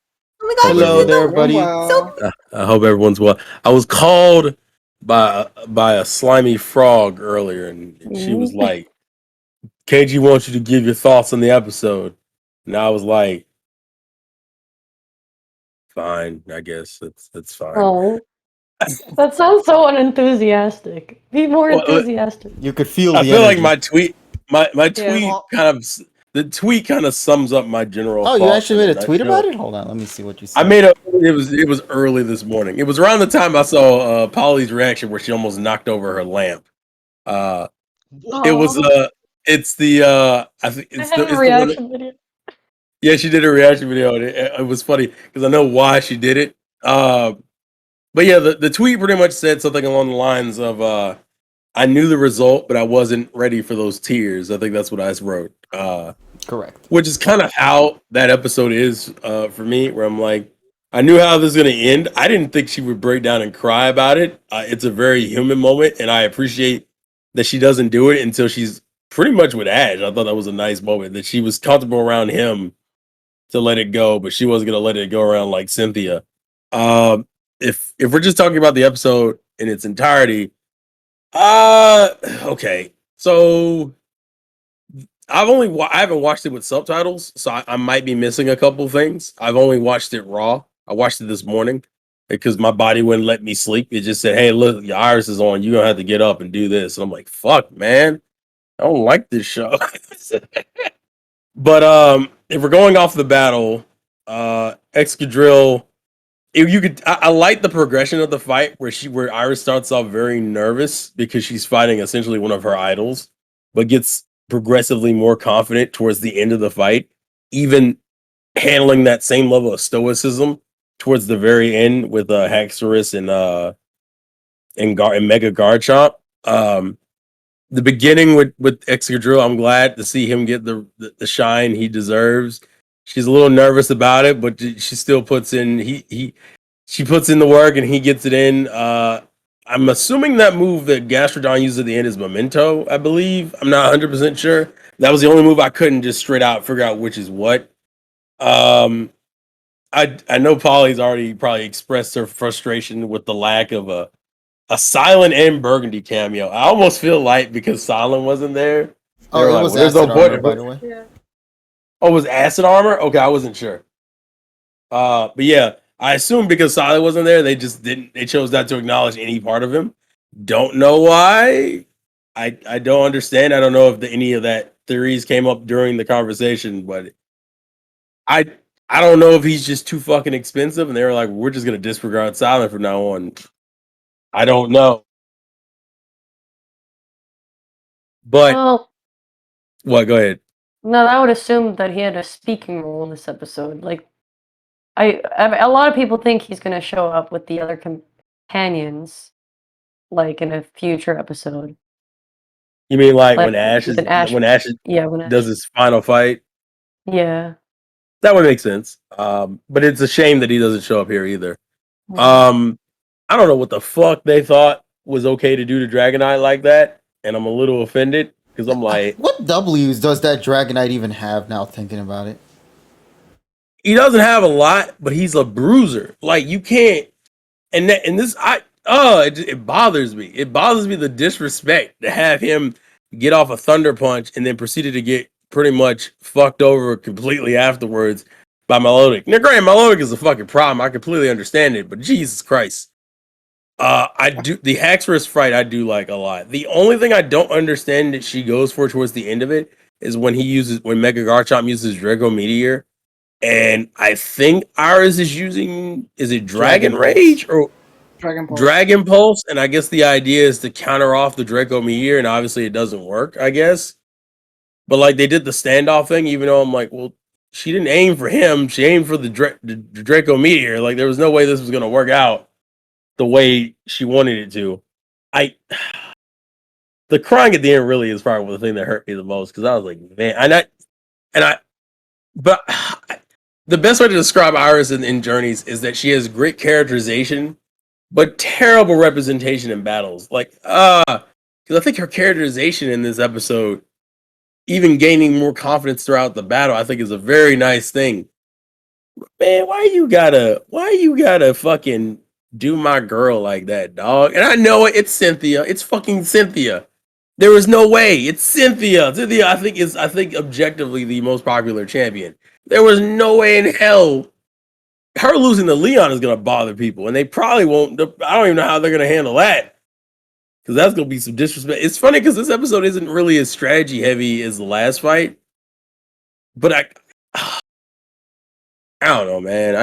S2: Oh my god,
S1: Hello
S2: you're
S1: there,
S2: so,
S1: buddy.
S3: Well,
S7: I hope everyone's well. I was called by a slimy frog earlier, and she was like, "KG wants you to give your thoughts on the episode," and I was like, "Fine, I guess that's fine."
S5: Oh, that sounds so unenthusiastic. Be more
S7: Well,
S5: enthusiastic.
S1: You could feel
S7: I
S1: the
S7: feel
S1: energy.
S7: like my
S2: Yeah.
S7: tweet the tweet kind of sums up my general.
S1: Oh, you
S7: thoughts
S1: actually
S7: in
S1: made
S7: a
S1: a tweet
S7: nutshell.
S1: about it? Hold on, let me see what you
S7: I
S1: said.
S7: made it was early this morning. It was around the time I saw Polly's reaction where she almost knocked over her lamp. It was it's the I think
S5: I
S7: it's
S5: had
S7: the
S5: a reaction video.
S7: yeah, she did a reaction video and it was funny because I know why she did it. But yeah, the tweet pretty much said something along the lines of I knew the result, but I wasn't ready for those tears. I think that's what I wrote.
S1: Correct.
S7: Which is kind of how that episode is for me, where I'm like, I knew how this was going to end. I didn't think she would break down and cry about it. It's a very human moment, and I appreciate that she doesn't do it until she's pretty much with Ash. I thought that was a nice moment that she was comfortable around him to let it go, but she wasn't going to let it go around like Cynthia. If we're just talking about the episode in its entirety, okay, so I haven't watched it with subtitles, so I might be missing a couple things. I've only watched it raw. I watched it this morning because my body wouldn't let me sleep. It just said, "Hey, look, your iris is on. You're gonna have to get up and do this." And I'm like, "Fuck, man, I don't like this show." But if we're going off the battle, Excadrill, I like the progression of the fight where Iris starts off very nervous because she's fighting essentially one of her idols, but gets progressively more confident towards the end of the fight, even handling that same level of stoicism towards the very end with Haxorus and Mega Garchomp. The beginning with Excadrill, I'm glad to see him get the shine he deserves. She's a little nervous about it, but she still puts in she puts in the work and he gets it in. I'm assuming that move that Gastrodon used at the end is Memento, I believe. I'm not 100% sure. That was the only move I couldn't just straight out figure out which is what. I know Polly's already probably expressed her frustration with the lack of a Silent and Burgundy cameo. I almost feel like because Silent wasn't there.
S1: Oh, it was
S7: there's
S1: acid
S7: no
S1: armor,
S7: point.
S1: by the way.
S2: Yeah.
S7: Oh, it was acid armor? Okay, I wasn't sure. But yeah, I assume because Silent wasn't there, they chose not to acknowledge any part of him. Don't know why. I don't understand. I don't know if any of that theories came up during the conversation, but I I don't know if he's just too fucking expensive, and they were like, we're just gonna disregard Silent from now on. I don't know, but
S5: Well,
S7: what? Go ahead.
S5: no, I would assume that he had a speaking role in this episode. Like, a lot of people think he's gonna show up with the other companions, like in a future episode.
S7: You mean like
S5: Like when Ash, yeah, when
S7: does
S5: Ash,
S7: his final fight?
S5: yeah.
S7: That would make sense. But it's a shame that he doesn't show up here either.
S5: Mm.
S7: I don't know what the fuck they thought was okay to do to Dragonite like that, and I'm a little offended because I'm like,
S1: What W's does that Dragonite even have now? Thinking about it,
S7: he doesn't have a lot, but he's a bruiser. Like you can't, and this it bothers me. It bothers me the disrespect to have him get off a Thunder Punch and then proceeded to get pretty much fucked over completely afterwards by Melodic. Now, granted, Melodic is a fucking problem. I completely understand it, but Jesus Christ. I do the Haxorus fight. I do like a lot. The only thing I don't understand that she goes for towards the end of it is when Mega Garchomp uses Draco Meteor, and I think Iris is using Dragon
S1: Dragon
S7: Rage or
S3: Dragon Pulse.
S7: Dragon Pulse, and I guess the idea is to counter off the Draco Meteor, and obviously it doesn't work. I guess, but like they did the standoff thing, even though I'm like, well, she didn't aim for him; she aimed for the Draco Meteor. Like there was no way this was gonna work out the way she wanted it to. The crying at the end really is probably the thing that hurt me the most because I was like, man, but the best way to describe Iris in Journeys is that she has great characterization, but terrible representation in battles. Like, because I think her characterization in this episode, even gaining more confidence throughout the battle, I think is a very nice thing. Man, why you gotta fucking do my girl like that, dog? And I know it's Cynthia. It's fucking Cynthia. There is no way. It's Cynthia. Cynthia, I think objectively the most popular champion. There was no way in hell her losing to Leon is gonna bother people, and they probably won't. I don't even know how they're gonna handle that because that's gonna be some disrespect. It's funny because this episode isn't really as strategy heavy as the last fight, but I don't know, man.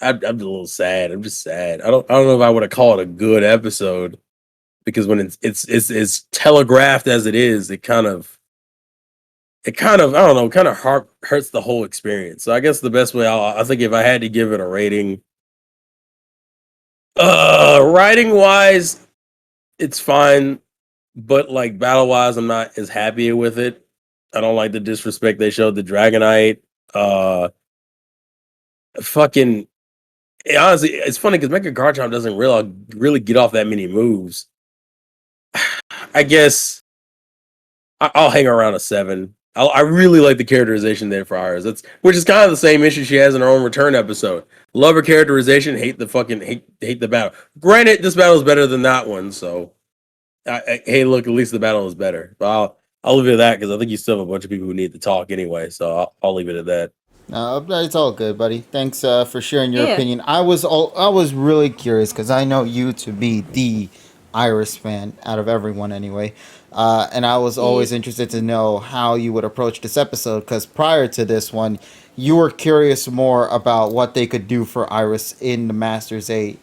S7: I'm a little sad. I'm just sad. I don't know if I would have called it a good episode because when it's as telegraphed as it is, it kind of I don't know, kind of hurts the whole experience. So I guess the best way I think if I had to give it a rating, writing wise, it's fine, but like battle wise, I'm not as happy with it. I don't like the disrespect they showed the Dragonite. Fucking honestly, it's funny because Mega Garchomp doesn't really get off that many moves. I guess I'll hang around a 7. I really like the characterization there for Iris. Which is kind of the same issue she has in her own return episode. Love her characterization, hate the battle. Granted, this battle is better than that one, so hey, look, at least the battle is better. But I'll leave it at that because I think you still have a bunch of people who need to talk anyway. So I'll leave it at that.
S1: no, it's all good, buddy. Thanks for sharing your opinion. I was really curious because I know you to be the Iris fan out of everyone anyway. And I was always interested to know how you would approach this episode because prior to this one, you were curious more about what they could do for Iris in the Masters 8.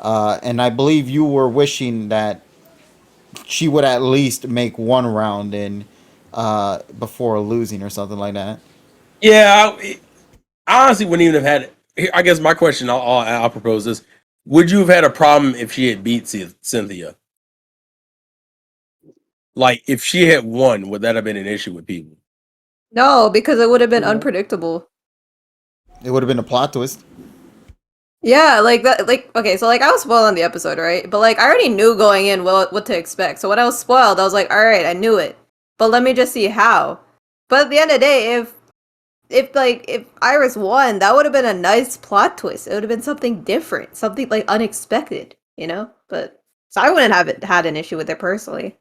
S1: And I believe you were wishing that she would at least make one round in before losing or something like that.
S7: Yeah, I honestly wouldn't even have had. I guess my question, I'll propose this: would you have had a problem if she had beat Cynthia? Like, if she had won, would that have been an issue with people?
S2: No, because it would have been unpredictable.
S1: It would have been a plot twist.
S2: Yeah, like that. Like, okay, so like I was spoiled on the episode, right? But like I already knew going in what to expect. So when I was spoiled, I was like, all right, I knew it. But let me just see how. But at the end of the day, if Iris won, that would have been a nice plot twist. It would have been something different, something like unexpected, you know. But so I wouldn't have had an issue with it personally.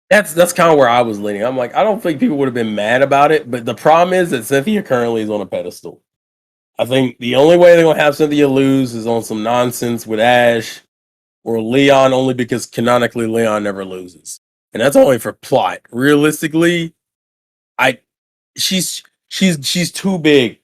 S7: That's kind of where I was leaning. I'm like, I don't think people would have been mad about it, but the problem is that Cynthia currently is on a pedestal. I think the only way they're gonna have Cynthia lose is on some nonsense with Ash, or Leon only because canonically Leon never loses. And that's only for plot. Realistically, she's too big.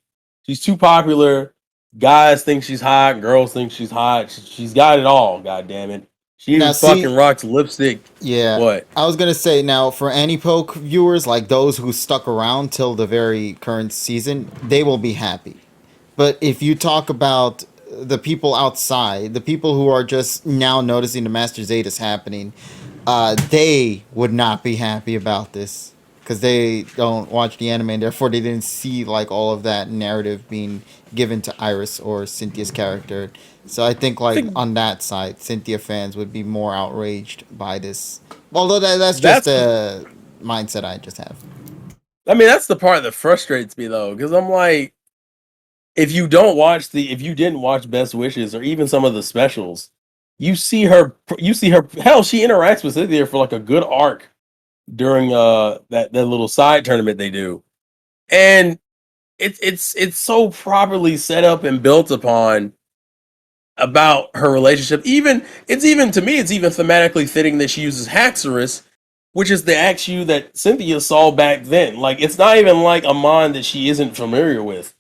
S7: She's too popular. Guys think she's hot, girls think she's hot. She's got it all, god damn it. She even
S1: Now,
S7: fucking
S1: see,
S7: rocks lipstick.
S1: yeah,
S7: What?
S1: I was gonna say now for any poke viewers like those who stuck around till the very current season, they will be happy. But if you talk about the people outside, the people who are just now noticing the Masters 8 is happening, they would not be happy about this because they don't watch the anime and therefore they didn't see like all of that narrative being given to Iris or Cynthia's character. So I think
S7: I
S1: like
S7: think
S1: on that side, Cynthia fans would be more outraged by this. Although that's just
S7: that's
S1: a mindset I just have.
S7: I mean that's the part that frustrates me though, because I'm like, if you didn't watch Best Wishes or even some of the specials, you see her hell, she interacts with Cynthia for like a good arc during that little side tournament they do. And it's so properly set up and built upon about her relationship. Even to me, it's even thematically fitting that she uses Haxorus, which is the Axu that Cynthia saw back then. Like it's not even like a mon that she isn't familiar with.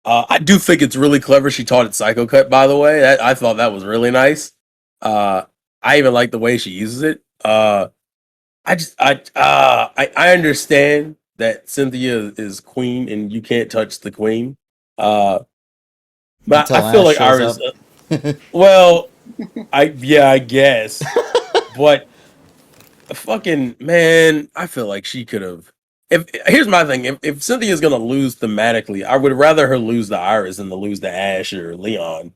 S7: I do think it's really clever. She taught it Psycho Cut, by the way. I thought that was really nice. I even like the way she uses it. I understand that Cynthia is queen and you can't touch the queen. But
S1: Until
S7: I feel
S1: Ash
S7: like
S1: shows
S7: Iris.
S1: up.
S7: Well, I guess, but fucking man, I feel like she could have. If here's my thing, if Cynthia's gonna lose thematically, I would rather her lose the Iris than to lose the Ash or Leon.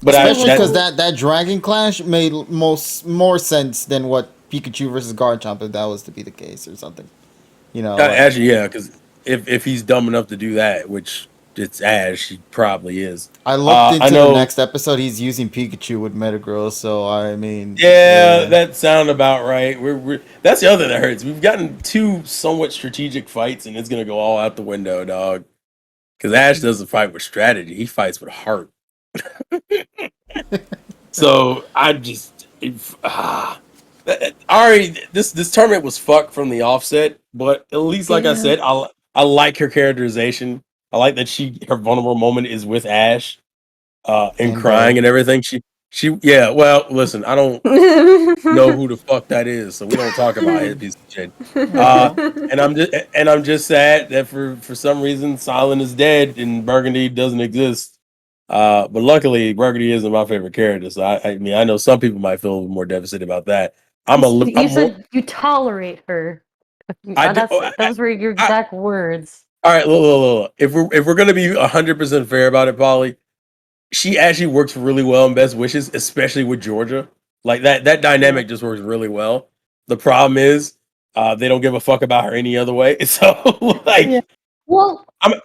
S7: But
S1: Especially because
S7: that
S1: that Dragon Clash made more sense than what Pikachu versus Garchomp if that was to be the case or something. You know, like
S7: actually yeah, because if he's dumb enough to do that, which it's Ash, he probably is.
S1: I looked
S7: I
S1: into the
S7: know.
S1: next episode. He's using Pikachu with Metagross, so I mean,
S7: Yeah,
S1: yeah.
S7: that sound about right. We're that's the other thing that hurts. We've gotten two somewhat strategic fights, and it's gonna go all out the window, dog. Because Ash doesn't fight with strategy; he fights with heart. So I just, Ari, this tournament was fucked from the offset, but at least, like I
S2: Yeah.
S7: said, I like her characterization. I like that her vulnerable moment is with Ash, and
S1: And
S7: crying
S1: Bro.
S7: and everything. Yeah. Well, listen, I don't know who the fuck that is, so we don't talk about his piece of shit. Uh, and I'm just sad that for some reason Silent is dead and Burgundy doesn't exist. But luckily Burgundy isn't my favorite character, so I mean I know some people might feel more devastated about that.
S5: You
S7: I'm more
S5: said you tolerate her.
S7: I do,
S5: Those were your exact words.
S7: all right, look. If we're gonna be 100% fair about it, Polly, she actually works really well in Best Wishes, especially with Georgia. Like that dynamic just works really well. The problem is, they don't give a fuck about her any other way. So
S5: Yeah.
S7: like,
S5: Well,
S7: I'm
S5: I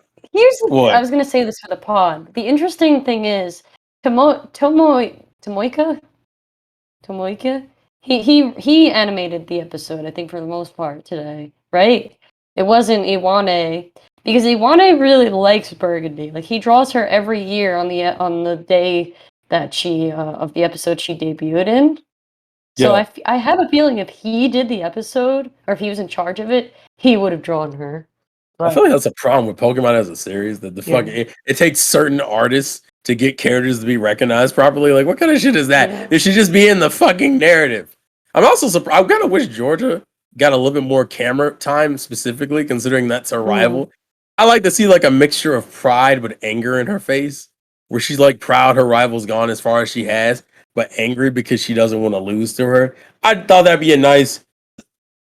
S7: what?
S5: was gonna say this for the pod. The interesting thing is, Tomoika, he animated the episode. I think for the most part today, right? It wasn't Iwane because Iwane really likes Burgundy. Like he draws her every year on the day that she of the episode she debuted in. So
S7: Yeah,
S5: I have a feeling if he did the episode or if he was in charge of it, he would have drawn her.
S7: I feel
S5: But
S7: like that's a problem with Pokemon as a series. That the
S5: yeah,
S7: fucking it takes certain artists to get characters to be recognized properly. Like, what kind of shit is
S5: yeah.
S7: that? They should just be in the fucking narrative. I'm also surprised. I kind of wish Georgia got a little bit more camera time, specifically considering that's her
S5: Mm.
S7: rival. I like to see like a mixture of pride but anger in her face, where she's like proud her rival's gone as far as she has, but angry because she doesn't want to lose to her. I thought that'd be a nice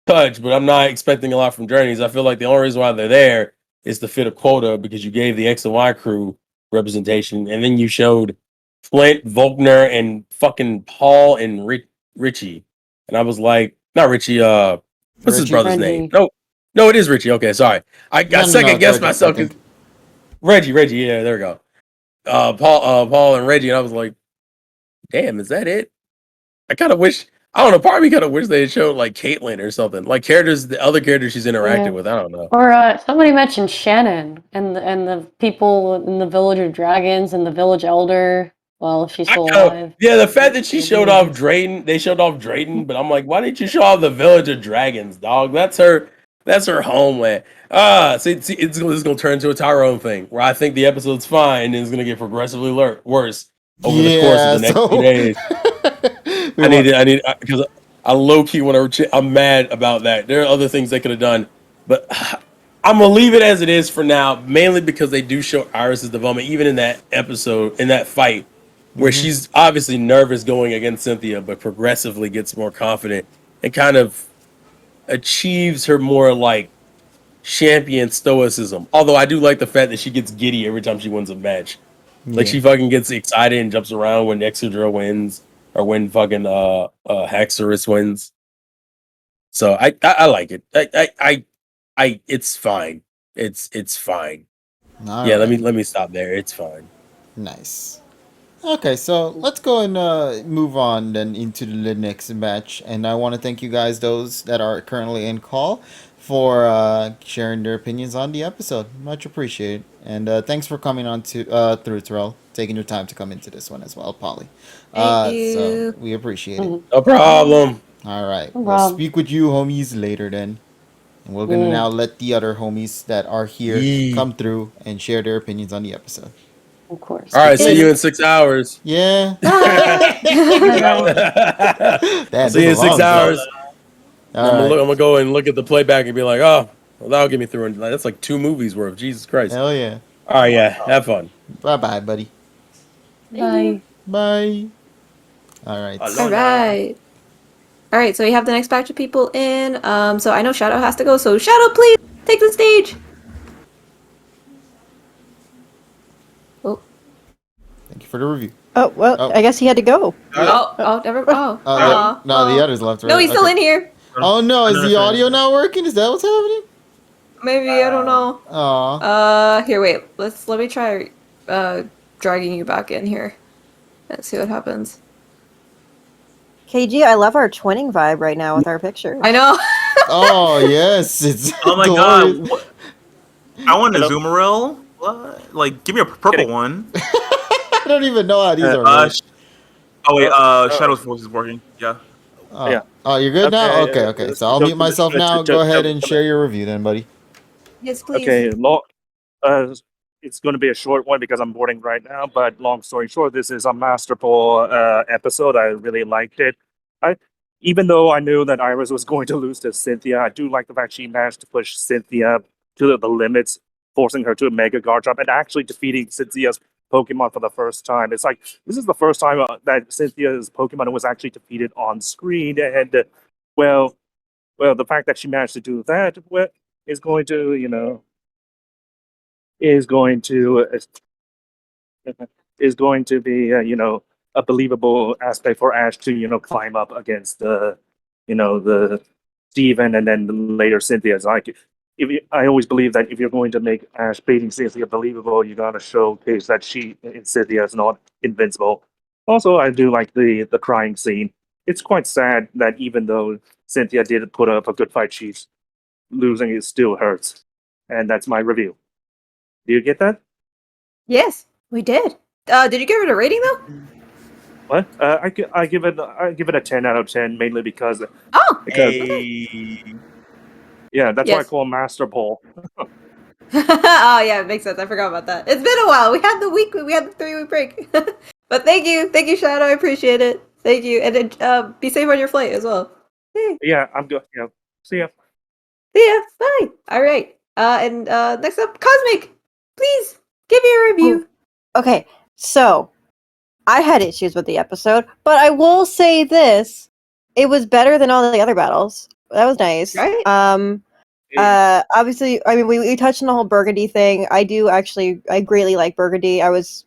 S7: touch, but I'm not expecting a lot from Journeys. I feel like the only reason why they're there is to fit a quota because you gave the X and Y crew representation, and then you showed Flint, Volkner, and fucking Paul and Richie. And I was like, not Richie, what's his
S1: Reggie?
S7: brother's name?
S5: Reggie.
S7: No, it is Richie. Okay, sorry. I
S1: No,
S7: second
S1: it's
S7: guessed
S1: Reggie, I
S7: myself
S1: think.
S7: because Reggie, yeah, there we go. Paul and Reggie, and I was like, damn, is that it? I kind of wish. I don't know. Part of me kind of wish they had showed like Caitlyn or something, like characters, the other characters she's interacted
S5: Yeah.
S7: with. I don't know.
S5: Or somebody mentioned Shannon and the people in the Village of Dragons and the Village Elder. Well, if she's
S7: I
S5: still
S7: know.
S5: alive.
S7: Yeah, the fact that she
S5: Maybe
S7: showed
S5: we
S7: off
S5: can-
S7: Drayden, they showed off Drayden, but I'm like, why didn't you show off the village of dragons, dog? That's her homeland. See, this is gonna turn into a Tyrone thing where I think the episode's fine and it's gonna get progressively worse over the course of
S1: Yeah,
S7: the next few
S1: so
S7: days.
S1: we want.
S7: Because I low key want to. I'm mad about that. There are other things they could have done, but I'm gonna leave it as it is for now. Mainly because they do show Iris's development, even in that episode, in that fight, where she's obviously nervous going against Cynthia, but progressively gets more confident and kind of achieves her more like champion stoicism. Although I do like the fact that she gets giddy every time she wins a match. Like
S1: Yeah.
S7: she fucking gets excited and jumps around when Exodra wins or when fucking Haxorus wins. So I like it. I it's fine. It's fine.
S1: All
S7: Yeah,
S1: right.
S7: let me stop there. It's fine.
S1: Nice. Okay, so let's go and move on then into the next match. And I want to thank you guys, those that are currently in call, for sharing their opinions on the episode. Much appreciated. And thanks for coming on to through Terrell, taking your time to come into this one as well, Polly.
S2: Thank
S1: So
S2: you.
S1: we appreciate it.
S5: Mhm.
S7: No problem.
S1: All right,
S5: No
S1: we'll
S5: problem.
S1: speak with you homies later then. And we're gonna
S5: Yeah.
S1: now let the other homies that are here
S7: Yee.
S1: come through and share their opinions on the episode.
S5: Of course.
S7: All right,
S1: Speak
S7: see you
S1: later.
S7: in 6 hours.
S1: Yeah.
S5: Bye.
S1: That
S7: See you in 6 hours.
S1: All
S7: I'm
S1: right.
S7: gonna go and look at the playback and be like, oh, well, that'll get me through. And that's like 2 movies worth. Jesus Christ.
S1: Hell yeah.
S7: All right, yeah, have fun.
S1: Bye bye, buddy.
S5: Bye.
S1: Bye. All right.
S2: All right. All right, so we have the next batch of people in. So I know Shadao has to go. So Shadao, please take the stage. Oh,
S1: Thank you for the review.
S8: Oh, well,
S1: Oh.
S8: I guess he had to go.
S2: never. Oh,
S1: No, the others left. Right?
S2: No, he's still
S1: Okay.
S2: in here.
S1: Oh no, is the audio not working? Is that what's happening?
S2: Maybe I don't know.
S1: Aw.
S2: Here, wait. Let me try dragging you back in here. Let's see what happens.
S8: KG, I love our twinning vibe right now with our picture.
S2: I know.
S1: Oh yes, it's.
S9: Oh my
S1: glorious.
S9: god. What? I want a Azumarill. What? Like, give me a purple one.
S1: I don't even know how these are. Work.
S9: Oh wait, Shadow's voice is working. Yeah.
S1: Oh.
S10: yeah.
S1: Oh, you're good now.
S10: Okay,
S1: Okay. So I'll mute myself now. Go ahead and share your review then, buddy.
S2: Yes, please.
S10: Okay, it's going to be a short one because I'm boarding right now. But long story short, this is a masterful episode. I really liked it. Even though I knew that Iris was going to lose to Cynthia, I do like the fact she managed to push Cynthia to the limits, forcing her to a Mega Guard drop and actually defeating Cynthia's Pokemon for the first time. It's like this is the first time that Cynthia's Pokemon was actually defeated on screen, and well, the fact that she managed to do that, is going to, is going to be, a believable aspect for Ash to, climb up against the Steven and then later Cynthia. It's like, I always believe that if you're going to make Ash beating Cynthia believable, you gotta showcase that Cynthia is not invincible. Also, I do like the crying scene. It's quite sad that even though Cynthia did put up a good fight, she's losing. It still hurts, and that's my review. Do you get that?
S2: Yes, we did. Did you give it a rating though?
S10: What? I give it a 10 out of 10, mainly because yeah, that's why I
S2: Yes.
S10: call Master Ball.
S2: Oh yeah, it makes sense. I forgot about that. It's been a while. We had the 3-week break. But thank you, Shadow. I appreciate it. Thank you, and then, be safe on your flight as well. Hey.
S10: Yeah, I'm good. Yeah, see ya.
S2: See ya. Bye. All right. And next up, Cosmic. Please give me a review.
S8: Okay, so I had issues with the episode, but I will say this: it was better than all the other battles. That was nice.
S2: Right.
S8: Obviously, I mean, we touched on the whole Burgundy thing. I greatly like Burgundy. I was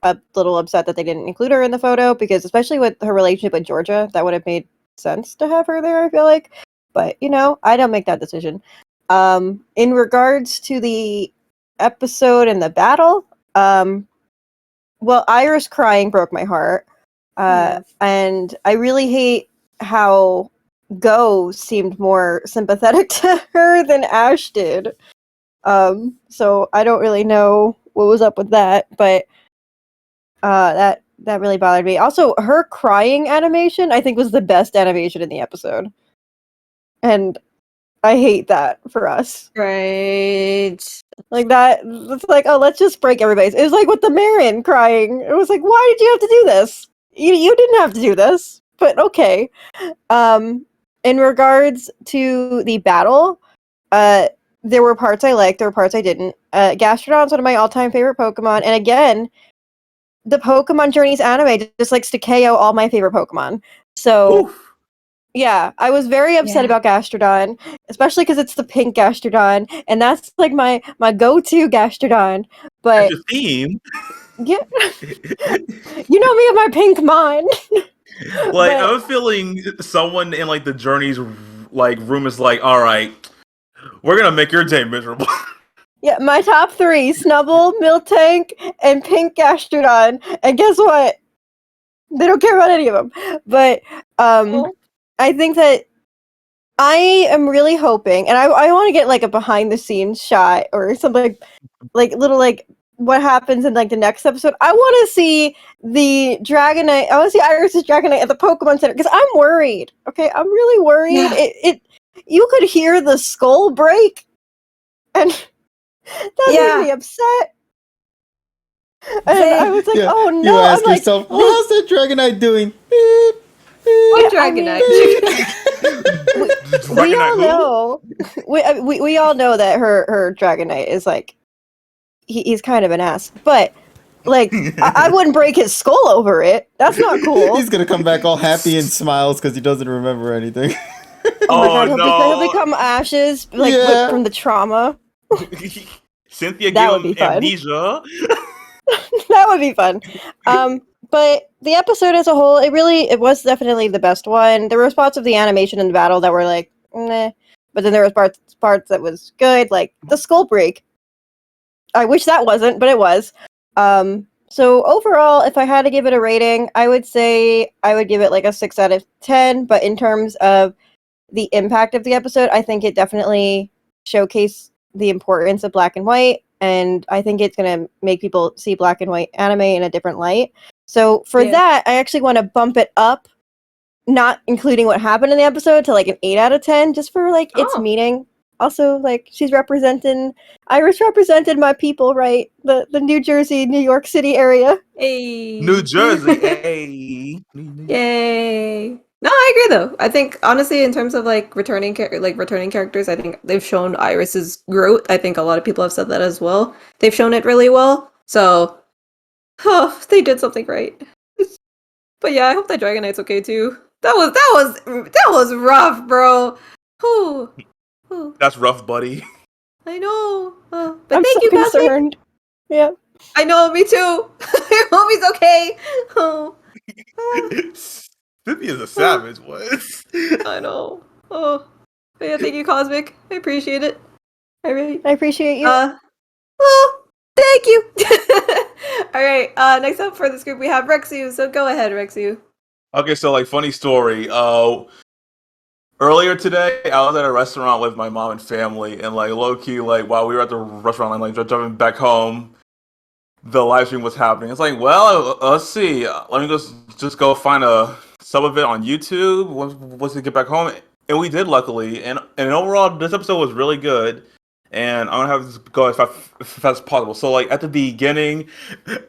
S8: a little upset that they didn't include her in the photo because, especially with her relationship with Georgia, that would have made sense to have her there. I feel like, but I don't make that decision. In regards to the episode and the battle, well, Iris crying broke my heart, and I really hate how Go seemed more sympathetic to her than Ash did. So I don't really know what was up with that, but that that really bothered me. Also, her crying animation, I think, was the best animation in the episode. And I hate that for us.
S2: Right.
S8: Like that, it's like, oh, let's just break everybody's. It was like with the Marin crying. It was like, why did you have to do this? You didn't have to do this, but okay. In regards to the battle, there were parts I liked, there were parts I didn't. Gastrodon's one of my all-time favorite Pokemon, and again, the Pokemon Journeys anime just likes to KO all my favorite Pokemon. So, yeah, I was very upset about Gastrodon, especially because it's the pink Gastrodon, and that's like my go-to Gastrodon. But
S9: That's your theme.
S8: yeah, you know me and my pink mind.
S9: Like,
S8: But-
S9: I'm feeling someone in like the Journeys like room is like, all right, we're gonna make your day miserable.
S8: Yeah, my top 3, Snubble, Miltank, and Pink Gastrodon. And guess what? They don't care about any of them. But I think that I am really hoping, and I want to get like a behind the scenes shot or something like little like what happens in like the next episode. I want to see the Dragonite. I want to see Iris's Dragonite at the Pokemon Center because I'm worried. Okay, I'm really worried.
S2: Yeah.
S8: It you could hear the skull break, and that made me upset. And I was like, oh no!
S1: You ask
S8: I'm like,
S1: yourself, how's that Dragonite doing? Beep, beep.
S2: What Dragonite?
S8: we all know. We all know that her Dragonite is like he's kind of an ass, but like I wouldn't break his skull over it. That's not cool.
S1: He's gonna come back all happy and smiles because he doesn't remember anything.
S8: Oh my god, he'll become ashes like
S1: Yeah.
S8: from the trauma.
S9: Cynthia
S8: That
S9: gave
S8: would be
S9: him
S8: fun.
S9: amnesia.
S8: That would be fun. But the episode as a whole, it was definitely the best one. There were spots of the animation in the battle that were like, meh. But then there was parts that was good, like the skull break. I wish that wasn't, but it was. So overall, if I had to give it a rating, I would say I would give it like a 6 out of 10. But in terms of the impact of the episode, I think it definitely showcased the importance of black and white. And I think it's going to make people see black and white anime in a different light. So for that, I actually want to bump it up, not including what happened in the episode, to like an 8 out of 10, just for like its meaning. Also, like Iris represented my people, right? The New Jersey, New York City area.
S2: Hey.
S9: New Jersey, hey.
S2: Yay. No, I agree though. I think honestly, in terms of like returning characters, I think they've shown Iris's growth. I think a lot of people have said that as well. They've shown it really well. So, they did something right. But yeah, I hope that Dragonite's okay too. That was rough, bro. Whew.
S9: That's rough, buddy.
S2: I know. But
S8: I'm
S2: thank
S8: so
S2: you, Cosmic.
S8: concerned. Yeah.
S2: I know, me too. I hope he's okay. Oh.
S9: Cynthia's a savage. What?
S2: I know. Oh. But yeah, thank you, Cosmic. I appreciate it.
S8: I appreciate you.
S2: Well, thank you. All right. Next up for this group, we have Rexu. So go ahead, Rexu.
S9: Okay, so like funny story. Earlier today, I was at a restaurant with my mom and family, and like low key, like while we were at the restaurant, like driving back home, the live stream was happening. It's like, well, let's see. Let me just go find some of it on YouTube once we get back home, and we did luckily. And overall, this episode was really good. And I'm gonna have this go as fast as possible. So like at the beginning,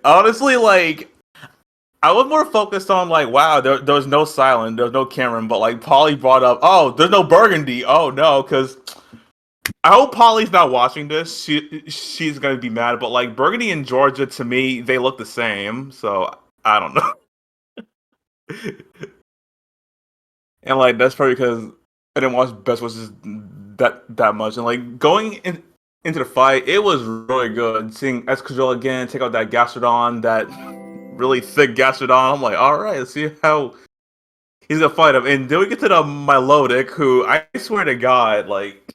S9: honestly, like I was more focused on like, wow, there was no Silent, there was no Cameron, but like Polly brought up, oh, there's no Burgundy. Oh no, because I hope Polly's not watching this. She's gonna be mad. But like Burgundy and Georgia, to me, they look the same. So I don't know. And like that's probably because I didn't watch Best Wishes that much. And like going into the fight, it was really good. Seeing Escadrille again take out that Gastrodon, that really thick Gastrodon. I'm like, all right, let's see how he's gonna fight him. And then we get to the Milotic, who I swear to God, like,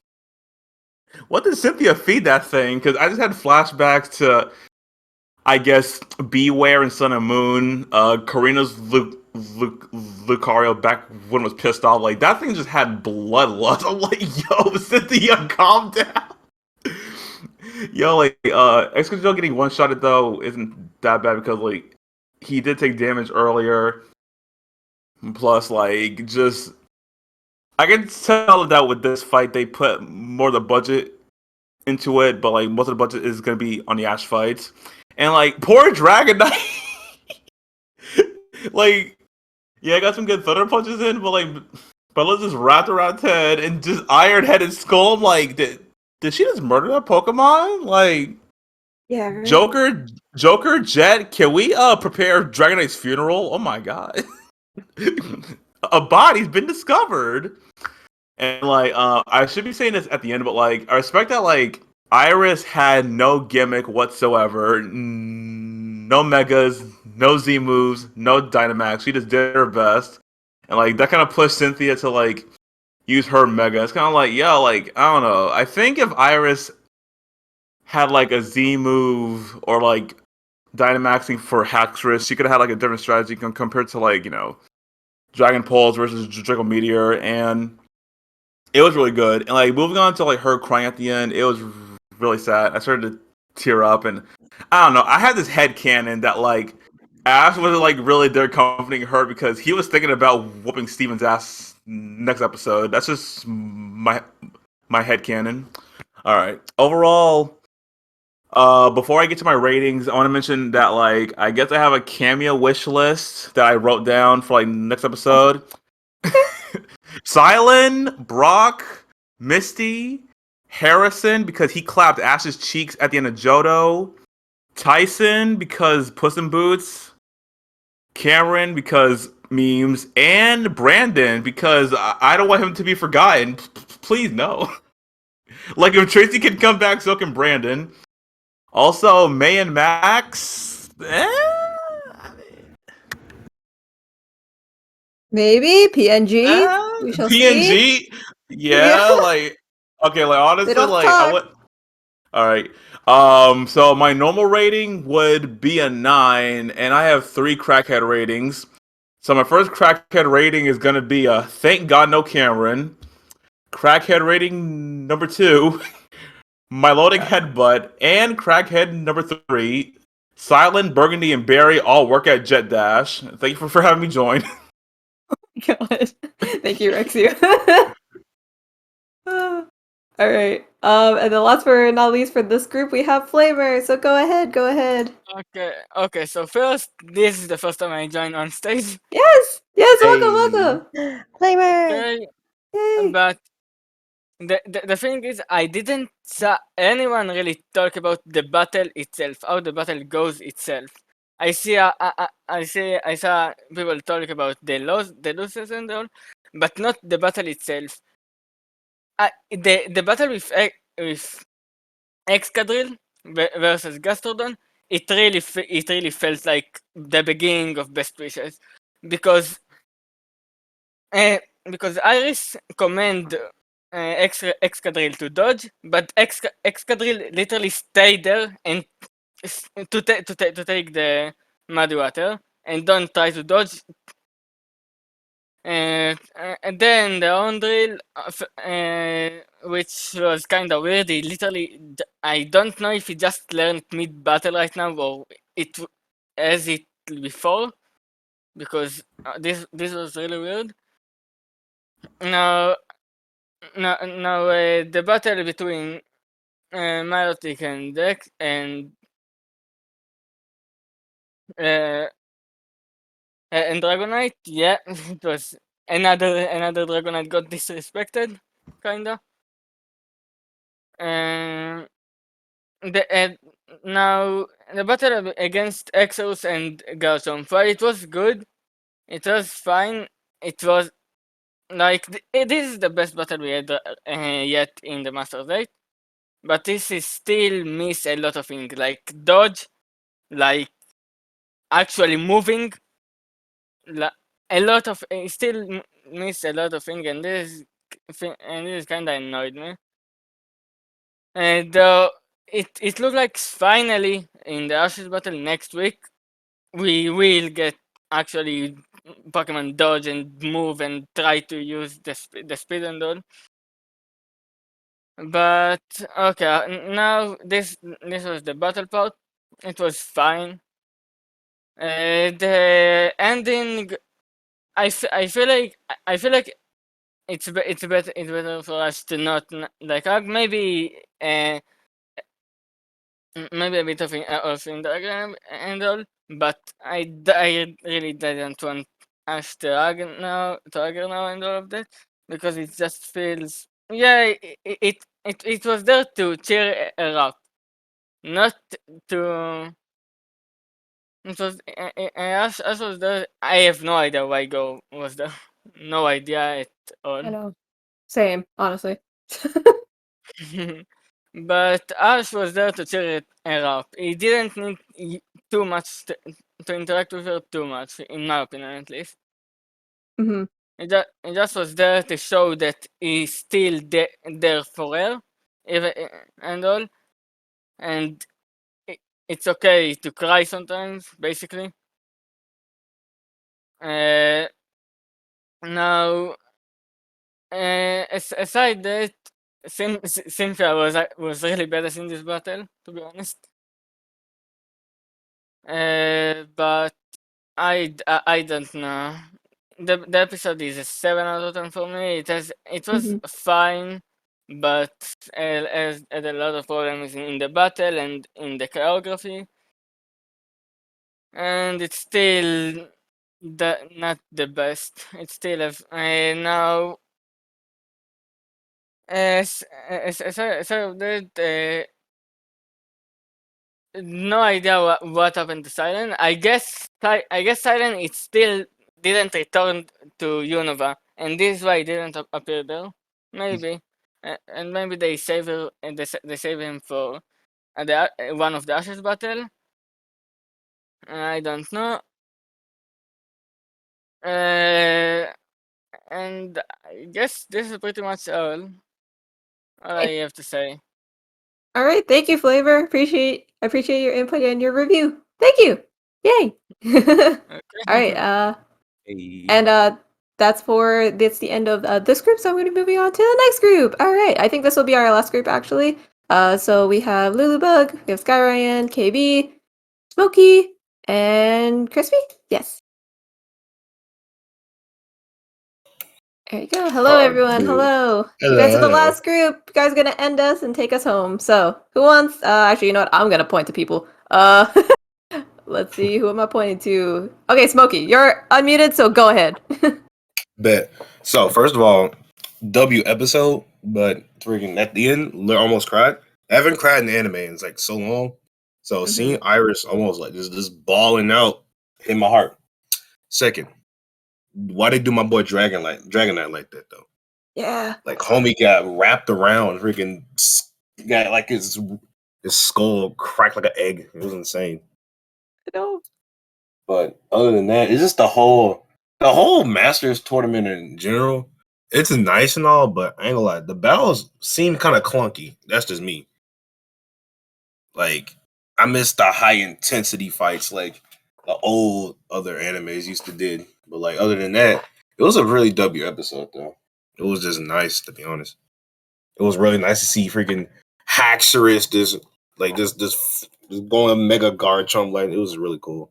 S9: what did Cynthia feed that thing? Because I just had flashbacks to, I guess, Beware and Sun and Moon, Karina's Lucario back when it was pissed off. Like, that thing just had bloodlust. I'm like, yo, Cynthia, calm down. Yo, like, Escadrille getting one-shotted, though, isn't that bad because, like, he did take damage earlier. Plus, like, just I can tell that with this fight they put more of the budget into it, but like most of the budget is gonna be on the Ash fights. And like poor Dragon Knight, like yeah, I got some good thunder punches in, but like Bella just wrapped around his head and just iron headed skull. I'm like, did she just murder that Pokemon? Like
S8: Yeah. Right?
S9: Joker, Jet, can we prepare Dragon Knight's funeral? Oh my god. A body's been discovered. And like I should be saying this at the end, but like I respect that like Iris had no gimmick whatsoever. No megas, no Z moves, no Dynamax. She just did her best. And like that kind of pushed Cynthia to like use her mega. It's kind of like, yo, like I don't know. I think if Iris had like a Z move or like Dynamaxing for Haxorus, she could have had like a different strategy compared to like, you know, Dragon Pulse versus Draco Meteor, and it was really good. And like moving on to like her crying at the end, it was really sad. I started to tear up, and I don't know. I had this headcanon that like Ash was like really there comforting her because he was thinking about whooping Steven's ass next episode. That's just my headcanon. All right. Overall, before I get to my ratings, I want to mention that like I guess I have a cameo wish list that I wrote down for like next episode. Silent, Brock, Misty, Harrison because he clapped Ash's cheeks at the end of Johto, Tyson because Puss in Boots, Cameron because memes, and Brandon because I don't want him to be forgotten. Please no. Like if Tracy can come back, so can Brandon. Also, May and Max.
S8: Maybe PNG. We shall see.
S9: PNG. Yeah, like okay, like honestly,
S8: don't
S9: like
S8: talk.
S9: I would. All right. So my normal rating would be a 9, and I have 3 crackhead ratings. So my first crackhead rating is gonna be a thank God no Cameron. Crackhead rating number 2, my loading headbutt, and crackhead number 3, Silent, Burgundy, and Barry all work at Jet Dash. Thank you for having me join.
S2: God. Thank you, Rexy. All right. And then last but not least for this group, we have Flamer. So go ahead.
S11: Okay. So first, this is the first time I join on stage.
S2: Yes. Welcome.
S8: Flamer.
S11: Okay,
S2: Yay.
S11: but the thing is, I didn't saw anyone really talk about the battle itself, how the battle goes itself. I saw people talk about the losses and all, but not the battle itself. The battle with Excadrill versus Gastrodon, it really felt like the beginning of Best Wishes, because Iris command Excadrill to dodge, but Excadrill literally stayed there and to take the muddy water and don't try to dodge. And then the on drill, which was kind of weird. He literally, I don't know if he just learned mid battle right now or as it before, because this was really weird. Now the battle between Milotic and Dex and Dragonite, yeah, it was another Dragonite got disrespected, kinda. Now the battle against Exos and Garchomp, while it was good, it was fine. It was like this is the best battle we had yet in the Masters 8, but this is still miss a lot of things, like dodge, like actually moving. A lot of still miss a lot of things, and this kind of annoyed me. And it looks like finally in the Ashes battle next week we will get actually Pokemon dodge and move and try to use the speed and all. But okay, now this was the battle part. It was fine. The ending, I feel like it's better for us to not like maybe maybe a bit of Instagram and all, but I really didn't want Ash to argue now and all of that, because it just feels, yeah, it was there to cheer her up, not to. It was Ash was there. I have no idea why Go was there. No idea at all.
S2: I know. Same, honestly.
S11: But Ash was there to cheer her up. He didn't need too much to interact with her too much, in my opinion at least.
S2: Mm-hmm.
S11: He just was there to show that he's still there for her, even and all, and it's okay to cry sometimes, basically. Now, aside that, Cynthia was really badass in this battle, to be honest. But I don't know. The episode is a 7 out of 10 for me. It was fine, but it had a lot of problems in the battle and in the choreography, and it's still not the best. It's still now. So that no idea what happened to Silent. I guess Silent it still didn't return to Unova, and this is why he didn't appear there. Maybe, and maybe they save her and they save him for one of the Ashes battle. I don't know. And I guess this is pretty much all I have to say.
S2: All right, thank you, Flavor. Appreciate your input and your review. Thank you. Yay. All right. And that's the end of this group. So I'm going to be moving on to the next group. All right. I think this will be our last group actually. So we have LuauBug, we have Skyryan, KB, Smokey, and Chrispe. Yes. There you go. Hello, everyone. Hello. You guys are the last group. You guys are gonna end us and take us home. So, who wants? Actually, you know what? I'm gonna point to people. Let's see. Who am I pointing to? Okay, Smokey, you're unmuted, so go ahead.
S12: Bet. So first of all, W episode, but freaking at the end, almost cried. I haven't cried in the anime in like so long. So seeing Iris almost like just bawling out hit my heart. Second, why they do my boy Dragonite like that though?
S2: Yeah.
S12: Like homie got wrapped around, freaking got like his skull cracked like an egg. It was insane.
S2: I know.
S12: But other than that, it's just the whole Masters tournament in general. It's nice and all, but I ain't gonna lie, the battles seem kind of clunky. That's just me. Like I miss the high intensity fights like the old other animes used to did. But like other than that, it was a really W episode though. It was just nice to be honest. It was really nice to see freaking Haxorus just going mega guard chump. Like it was really cool.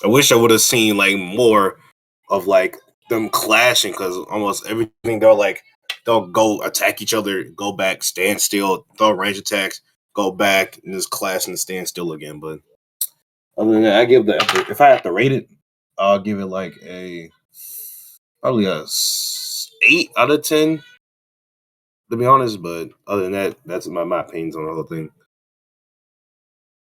S12: I wish I would have seen like more of like them clashing because almost everything they'll go attack each other, go back, stand still, throw range attacks, go back, and just clash and stand still again. But other than that, I give if I have to rate it, I'll give it like probably a 8 out of 10 to be honest. But other than that, that's my opinions on the whole thing.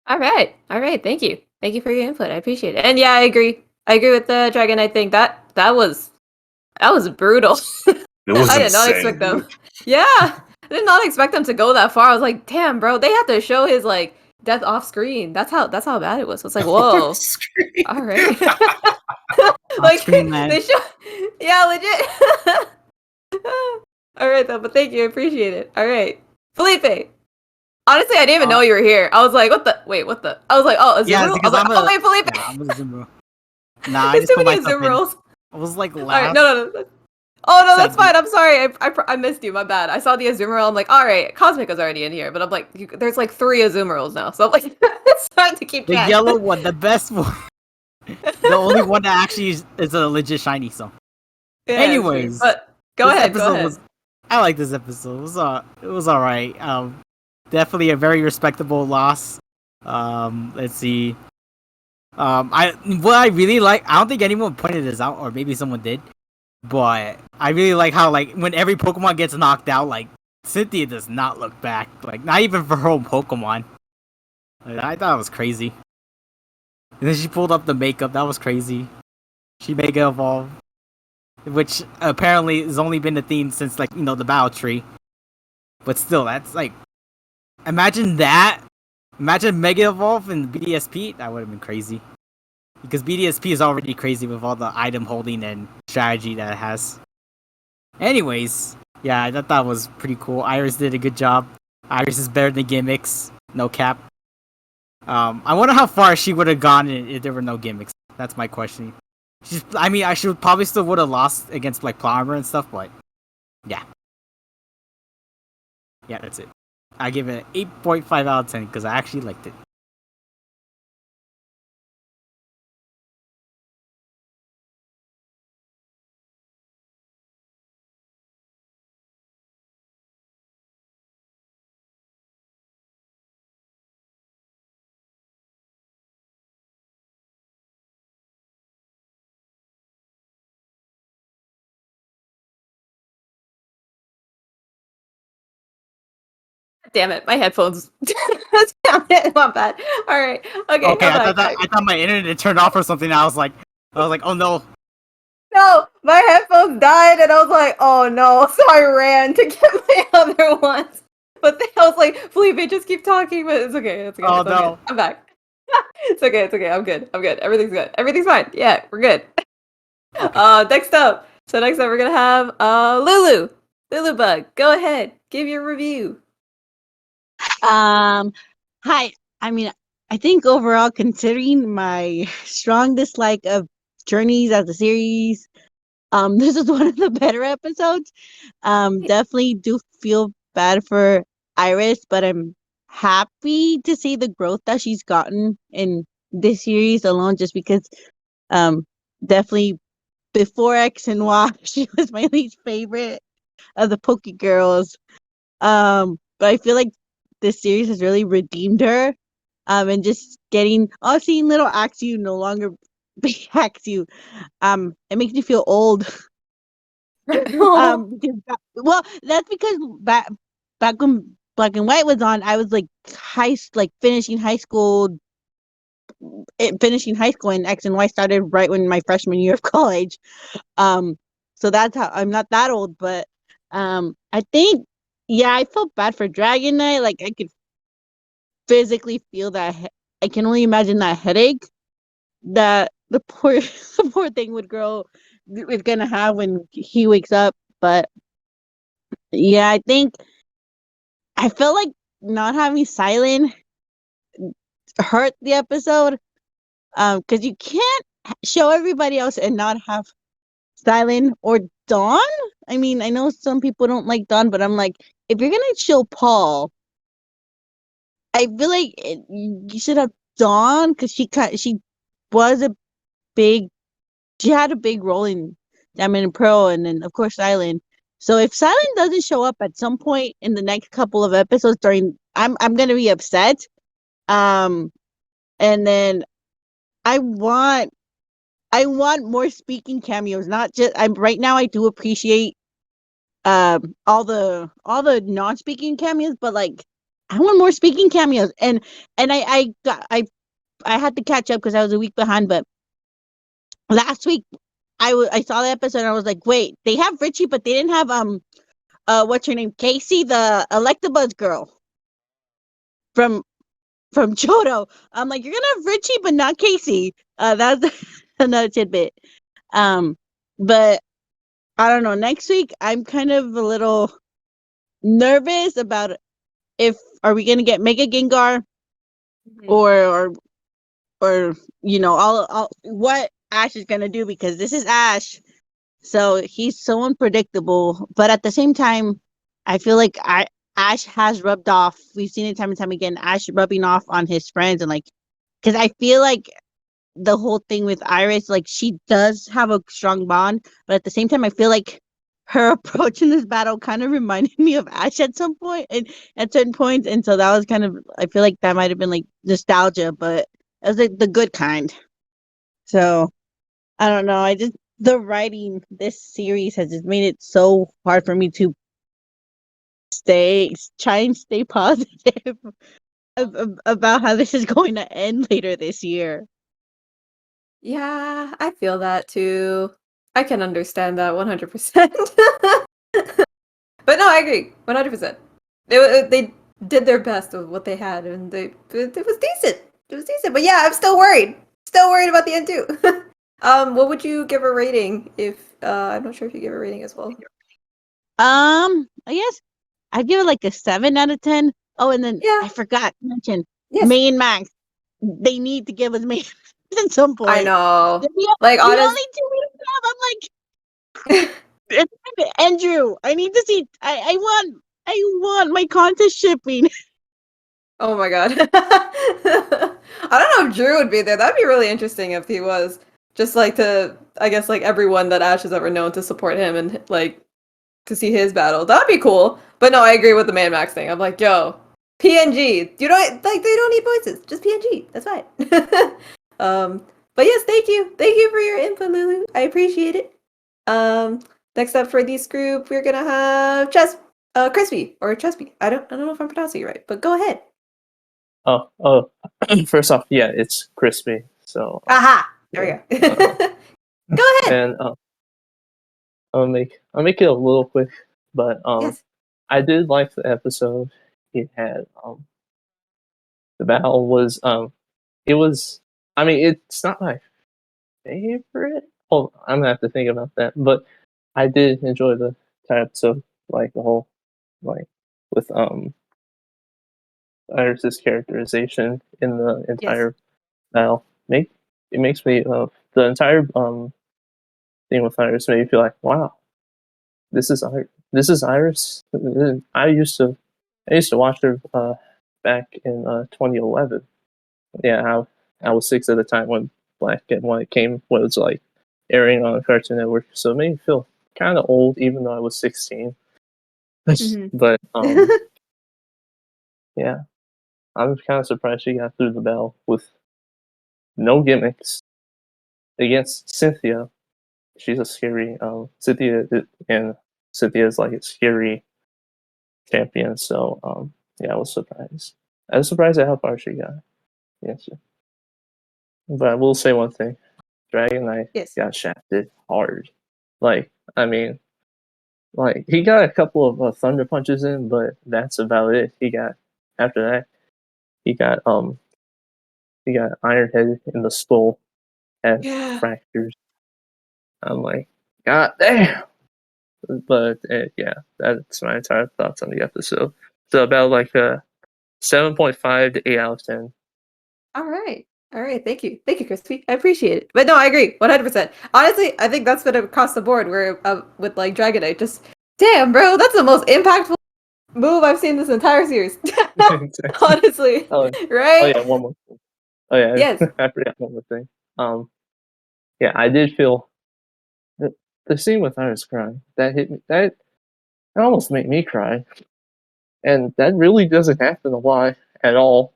S2: All right. Thank you. Thank you for your input. I appreciate it. And yeah, I agree. I agree with the Dragonite thing. That was brutal.
S12: It was
S2: I did not expect them. Yeah, I did not expect them to go that far. I was like, damn, bro, they have to show his like death off screen. That's how bad it was. So it's like, whoa. All right. Like
S13: screen, man.
S2: they show. Yeah, legit. All right though, but thank you. I appreciate it. All right, Felipe. Honestly, I didn't even know you were here. I was like, what the? I was like, oh, Azumarill?
S13: Yeah, because
S2: I was like, Felipe.
S13: Yeah, I'm a Azumarill. Nah, I just put myself in. I was like last.
S2: Right, no. Oh no, that's fine. I'm sorry. I missed you. My bad. I saw the Azumarill. I'm like, all right, Cosmic is already in here, but I'm like, there's like 3 Azumarills now, so I'm like, it's time to keep
S13: the
S2: track.
S13: yellow one, the best one. the only one that actually is a legit shiny. So,
S2: Yeah,
S13: anyways,
S2: but go
S13: this
S2: ahead.
S13: episode
S2: Go ahead.
S13: was. I like this episode. It was all right. Definitely a very respectable loss. Let's see. What I really like. I don't think anyone pointed this out, or maybe someone did. But I really like how like when every Pokemon gets knocked out, like Cynthia does not look back. Like not even for her own Pokemon. Like, I thought it was crazy. And then she pulled up the makeup. That was crazy. She Mega Evolved, which apparently has only been the theme since like the Battle Tree. But still, that's like, imagine that. Imagine Mega Evolve in BDSP. That would have been crazy. Because BDSP is already crazy with all the item holding and strategy that it has. Anyways, yeah, I thought that was pretty cool. Iris did a good job. Iris is better than gimmicks. No cap. I wonder how far she would have gone if there were no gimmicks. That's my question. I should probably still would have lost against like Plot Armor and stuff, but yeah. Yeah, that's it. I give it an 8.5 out of 10 because I actually liked it.
S2: Damn it, my headphones. Damn it, my bad. All right, okay.
S13: Okay, I thought my internet turned off or something. I was like, oh no.
S2: No, my headphones died, and I was like, oh no. So I ran to get my other ones. But then I was like, Felipe, just keep talking. But it's okay. It's okay.
S13: Oh
S2: it's
S13: no.
S2: Okay. I'm back. It's okay. It's okay. I'm good. Everything's good. Everything's fine. Yeah, we're good.
S13: Okay.
S2: Next up. So next up, we're gonna have LuauBug. Go ahead. Give your review.
S14: Hi. I mean, I think overall, considering my strong dislike of Journeys as a series, this is one of the better episodes. Definitely do feel bad for Iris, but I'm happy to see the growth that she's gotten in this series alone, just because, definitely before X and Y, she was my least favorite of the Poke Girls. But I feel like this series has really redeemed her. And just seeing little Axew no longer be Axew, it makes me feel old. Well, that's because back when Black and White was on, I was like finishing high school, and X and Y started right when my freshman year of college. So that's how I'm not that old, but I think, yeah, I felt bad for Dragon Knight. Like I could physically feel that. I can only imagine that headache that the poor the poor thing would grow is gonna have when he wakes up. But yeah, I felt like not having Silent hurt the episode. Because you can't show everybody else and not have Silent or Dawn. I mean, I know some people don't like Dawn, but I'm like, if you're gonna show Paul, I feel like you should have Dawn because she was a big, she had a big role in Diamond and Pearl, and then of course Silent. So if Silent doesn't show up at some point in the next couple of episodes I'm gonna be upset. And then I want more speaking cameos, not just right now I do appreciate all the non-speaking cameos, but like I want more speaking cameos. And I had to catch up because I was a week behind, but last week I saw the episode and I was like, wait, they have Richie, but they didn't have what's her name? Casey, the Electabuzz girl from Johto. I'm like, you're gonna have Richie, but not Casey. That's another tidbit. But I don't know. Next week, I'm kind of a little nervous about if are we gonna get Mega Gengar, or all what Ash is gonna do, because this is Ash, so he's so unpredictable. But at the same time, I feel like Ash has rubbed off. We've seen it time and time again. Ash rubbing off on his friends, and like, because I feel like the whole thing with Iris, like she does have a strong bond, but at the same time, I feel like her approach in this battle kind of reminded me of Ash at some point and at certain points, and so that was kind of, I feel like that might have been like nostalgia, but it was like the good kind. So I don't know. I just the writing this series has just made it so hard for me to try and stay positive about how this is going to end later this year.
S2: Yeah, I feel that too. I can understand that 100%. But no, I agree 100%. They did their best with what they had, and it was decent. It was decent, but yeah, I'm still worried. Still worried about the end too. What would you give a rating if I'm not sure if you give a rating as well.
S14: I guess I'd give it like a 7 out of 10. Oh, and then I forgot to mention May and Max. They need to give us May at some point.
S2: I know.
S14: Like, the only two we have, I'm like, Andrew, I need to see. I want my contest shipping.
S2: Oh my god. I don't know if Drew would be there. That'd be really interesting if he was. Just like to, I guess, like everyone that Ash has ever known to support him and like to see his battle. That'd be cool. But no, I agree with the Man Max thing. I'm like, yo, PNG. You don't like they don't need voices. Just PNG. That's fine. But yes, thank you. Thank you for your input, Lulu. I appreciate it. Next up for this group, we're gonna have Chrispe or Chespy. I don't know if I'm pronouncing it right, but go ahead.
S15: Oh, first off, yeah, it's Chrispe. So
S2: Aha! There we go. Go ahead.
S15: And I'll make it a little quick, but
S2: Yes.
S15: I did like the episode. It had the battle was it was, I mean, it's not my favorite. Oh, I'm gonna have to think about that, but I did enjoy the entire episode, like the whole, like with Iris's characterization in the entire battle. It makes me the entire thing with Iris made me feel like, wow, this is Iris. I used to watch her back in 2011. Yeah, I was 6 at the time when Black and White was like airing on Cartoon Network, so it made me feel kind of old, even though I was 16. But yeah, I'm kind of surprised she got through the battle with no gimmicks against Cynthia. She's a scary Cynthia is like a scary champion. So yeah, I was surprised. I was surprised at how far she got. Yes, but I will say one thing: Dragon Knight got shafted hard. Like, I mean, like he got a couple of thunder punches in, but that's about it. After that, he got iron head in the skull, and fractures. I'm like, God damn. But yeah, that's my entire thoughts on the episode. So about like a 7.5 to 8 out of 10.
S2: All right. Thank you, Christy. I appreciate it. But no, I agree 100%. Honestly, I think that's been across the board. Where with like Dragonite, just damn, bro, that's the most impactful move I've seen this entire series. Honestly, right?
S15: Oh yeah, one more thing. Oh yeah,
S2: yes.
S15: I forgot one more thing. Yeah, I did feel the scene with Iris crying that hit me. That almost made me cry, and that really doesn't happen a lot at all.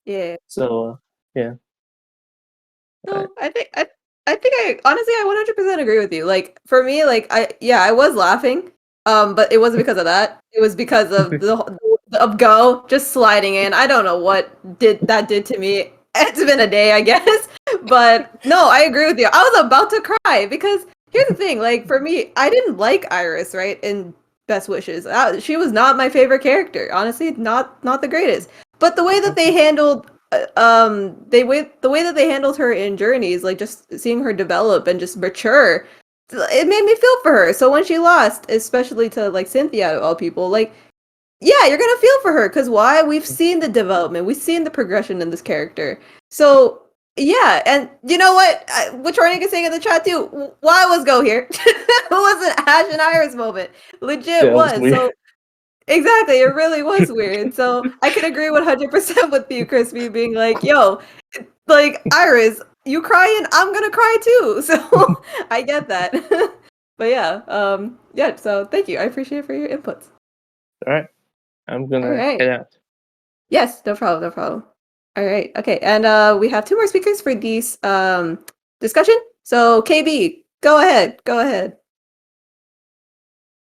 S2: Yeah.
S15: So yeah.
S2: No, I think I honestly I 100% agree with you. Like for me, like I was laughing, but it wasn't because of that. It was because of of Go just sliding in. I don't know what did to me. It's been a day, I guess. But no, I agree with you. I was about to cry because here's the thing. Like for me, I didn't like Iris, right? In Best Wishes, she was not my favorite character. Honestly, not the greatest. But the way that they handled the way that they handled her in Journeys, like just seeing her develop and just mature, it made me feel for her. So when she lost, especially to like Cynthia of all people, like yeah, you're gonna feel for her because why? We've seen the development, we've seen the progression in this character. So yeah, and you know what? What Troynik is saying in the chat too. Why was Go here? It was an Ash and Iris moment. Legit
S15: Yeah,
S2: was.
S15: weird.
S2: So exactly, it really was weird. So I can agree 100% with you, Crispy, being like, yo, like Iris, you crying, I'm gonna cry too. So I get that. But yeah. So thank you. I appreciate for your inputs.
S15: All right, I'm
S2: All
S15: gonna
S2: right.
S15: head out.
S2: Yes, no problem, no problem. All right, okay, and we have 2 more speakers for this discussion. So KB, go ahead, go ahead.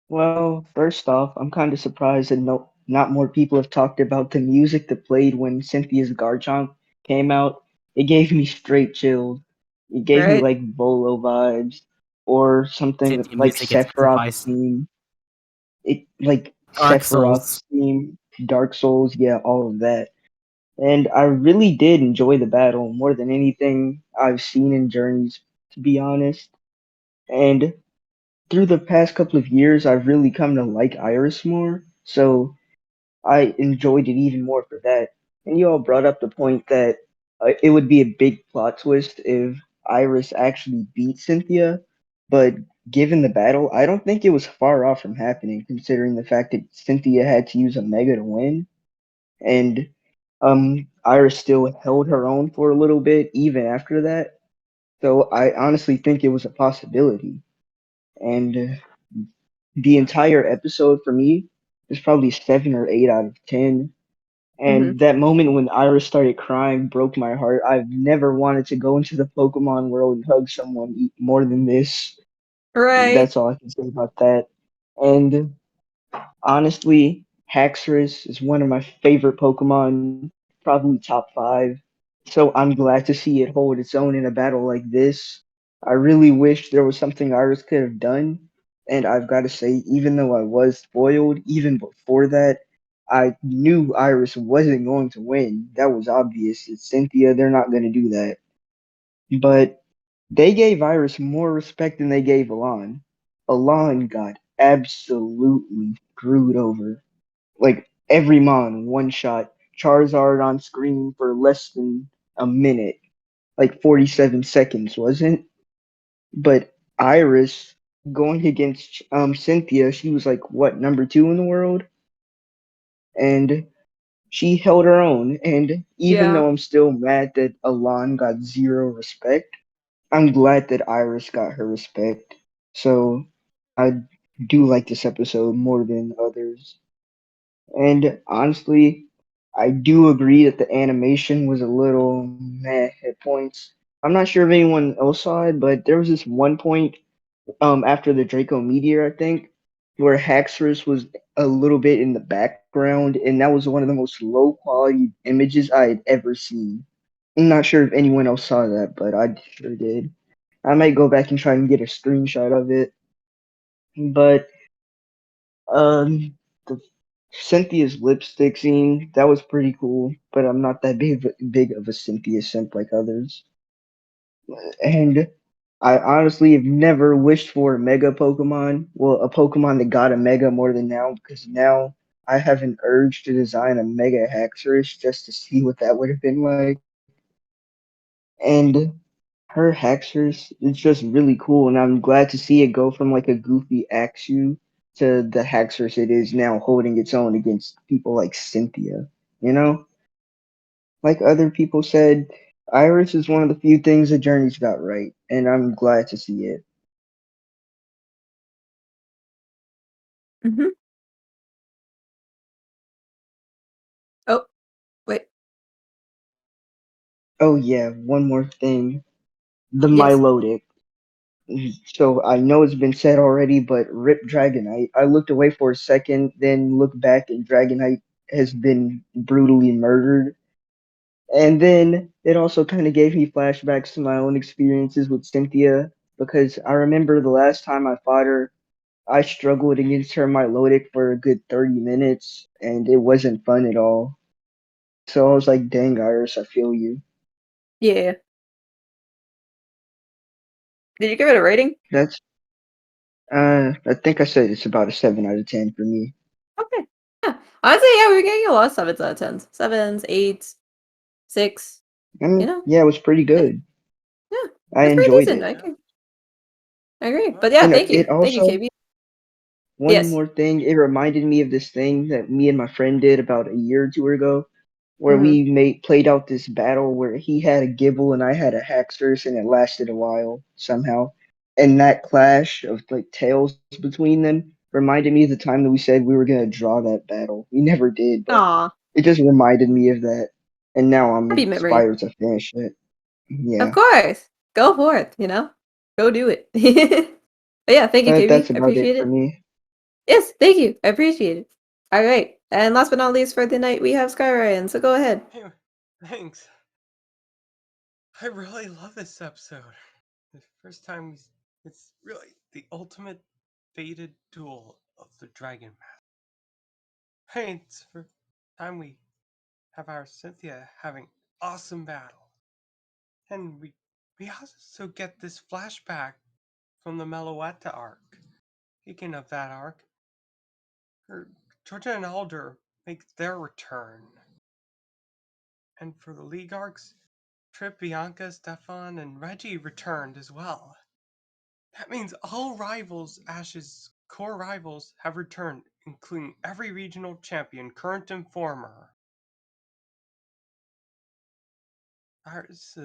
S16: Well, first off, I'm kind of surprised that not more people have talked about the music that played when Cynthia's Garchomp came out. It gave me straight chills. It gave me
S2: Right.
S16: like Bolo vibes or something
S13: Cynthia
S16: like
S13: music gets
S16: Sephiroth's
S13: sacrificed.
S16: theme. It like
S13: Dark Souls.
S16: Sephiroth's theme, Dark Souls, yeah, all of that. And I really did enjoy the battle more than anything I've seen in Journeys, to be honest. And through the past couple of years, I've really come to like Iris more, so I enjoyed it even more for that. And you all brought up the point that it would be a big plot twist if Iris actually beat Cynthia, but given the battle, I don't think it was far off from happening, considering the fact that Cynthia had to use a Mega to win, and Iris still held her own for a little bit even after that. So I honestly think it was a possibility. And the entire episode for me is probably 7 or 8 out of 10.
S2: Mm-hmm.
S16: And that moment when Iris started crying broke my heart. I've never wanted to go into the Pokemon world and hug someone more than this.
S2: Right.
S16: That's all I can say about that. And honestly, Haxorus is one of my favorite Pokemon, probably top 5. So I'm glad to see it hold its own in a battle like this. I really wish there was something Iris could have done. And I've got to say, even though I was spoiled, even before that, I knew Iris wasn't going to win. That was obvious. It's Cynthia, they're not going to do that. But they gave Iris more respect than they gave Alon. Alon got absolutely screwed over. Like every Mon one shot Charizard on screen for less than a minute, like 47 seconds, wasn't? But Iris going against Cynthia, she was like what, number 2 in the world, and she held her own. And even
S2: Yeah.
S16: though I'm still mad that Alon got zero respect, I'm glad that Iris got her respect. So I do like this episode more than others. And honestly, I do agree that the animation was a little meh at points. I'm not sure if anyone else saw it, but there was this one point after the Draco Meteor, I think, where Haxorus was a little bit in the background, and that was one of the most low quality images I had ever seen. I'm not sure if anyone else saw that, but I sure did. I might go back and try and get a screenshot of it. But the Cynthia's lipstick scene, that was pretty cool, but I'm not that big of a Cynthia simp like others. And I honestly have never wished for a Mega Pokemon. Well, a Pokemon that got a Mega more than now, because now I have an urge to design a Mega Haxorus just to see what that would have been like. And her Haxorus is just really cool, and I'm glad to see it go from like a goofy Axew to the Haxorus it is now, holding its own against people like Cynthia. You know, like other people said, Iris is one of the few things the Journey's got right, and I'm glad to see it.
S2: Mm-hmm. Oh, wait.
S16: Oh yeah, one more thing. The
S2: Yes.
S16: Milotic. So I know it's been said already, but Rip Dragonite. I looked away for a second, then looked back, and Dragonite has been brutally murdered. And then it also kind of gave me flashbacks to my own experiences with Cynthia, because I remember the last time I fought her, I struggled against her Milotic for a good 30 minutes, and it wasn't fun at all. So I was like, dang, Iris, I feel you.
S2: Yeah. Did you give it a rating?
S16: That's I think I said it's about a 7 out of 10 for me.
S2: Okay. Yeah. Honestly, yeah, we were getting a lot of 7s out of 10s. 7s, 8s, 6. You know?
S16: Yeah, it was pretty good.
S2: Yeah.
S16: I
S2: It's pretty
S16: enjoyed
S2: decent.
S16: it.
S2: I agree. But yeah,
S16: And
S2: thank
S16: it
S2: you. Thank you,
S16: also,
S2: KB.
S16: one
S2: Yes.
S16: more thing, it reminded me of this thing that me and my friend did about a year or two ago. where
S5: Mhm.
S16: we played out this battle where he had a Gibble and I had a Haxorus, and it lasted a while somehow. And that clash of like tails between them reminded me of the time that we said we were gonna draw that battle. We never did, but
S2: Aw,
S16: it just reminded me of that. And now I'm
S2: happy memory.
S16: inspired to finish it.
S2: Of
S16: Yeah.
S2: course. Go for it, you know? Go do it. But yeah, thank you,
S16: That's
S2: KB. I
S16: about it
S2: appreciate
S16: for
S2: it.
S16: me.
S2: Yes, thank you. I appreciate it. All right. And last but not least for the night, we have Skyryan. So go ahead.
S17: Hey, thanks. I really love this episode. The first time it's really the ultimate fated duel of the Dragon Master. Hey, it's the first time we have our Cynthia having awesome battle. And we also get this flashback from the Meloetta arc. Speaking of that arc, Georgia and Alder make their return. And for the League arcs, Trip, Bianca, Stephan, and Reggie returned as well. That means all rivals, Ash's core rivals, have returned, including every regional champion, current and former. Ours'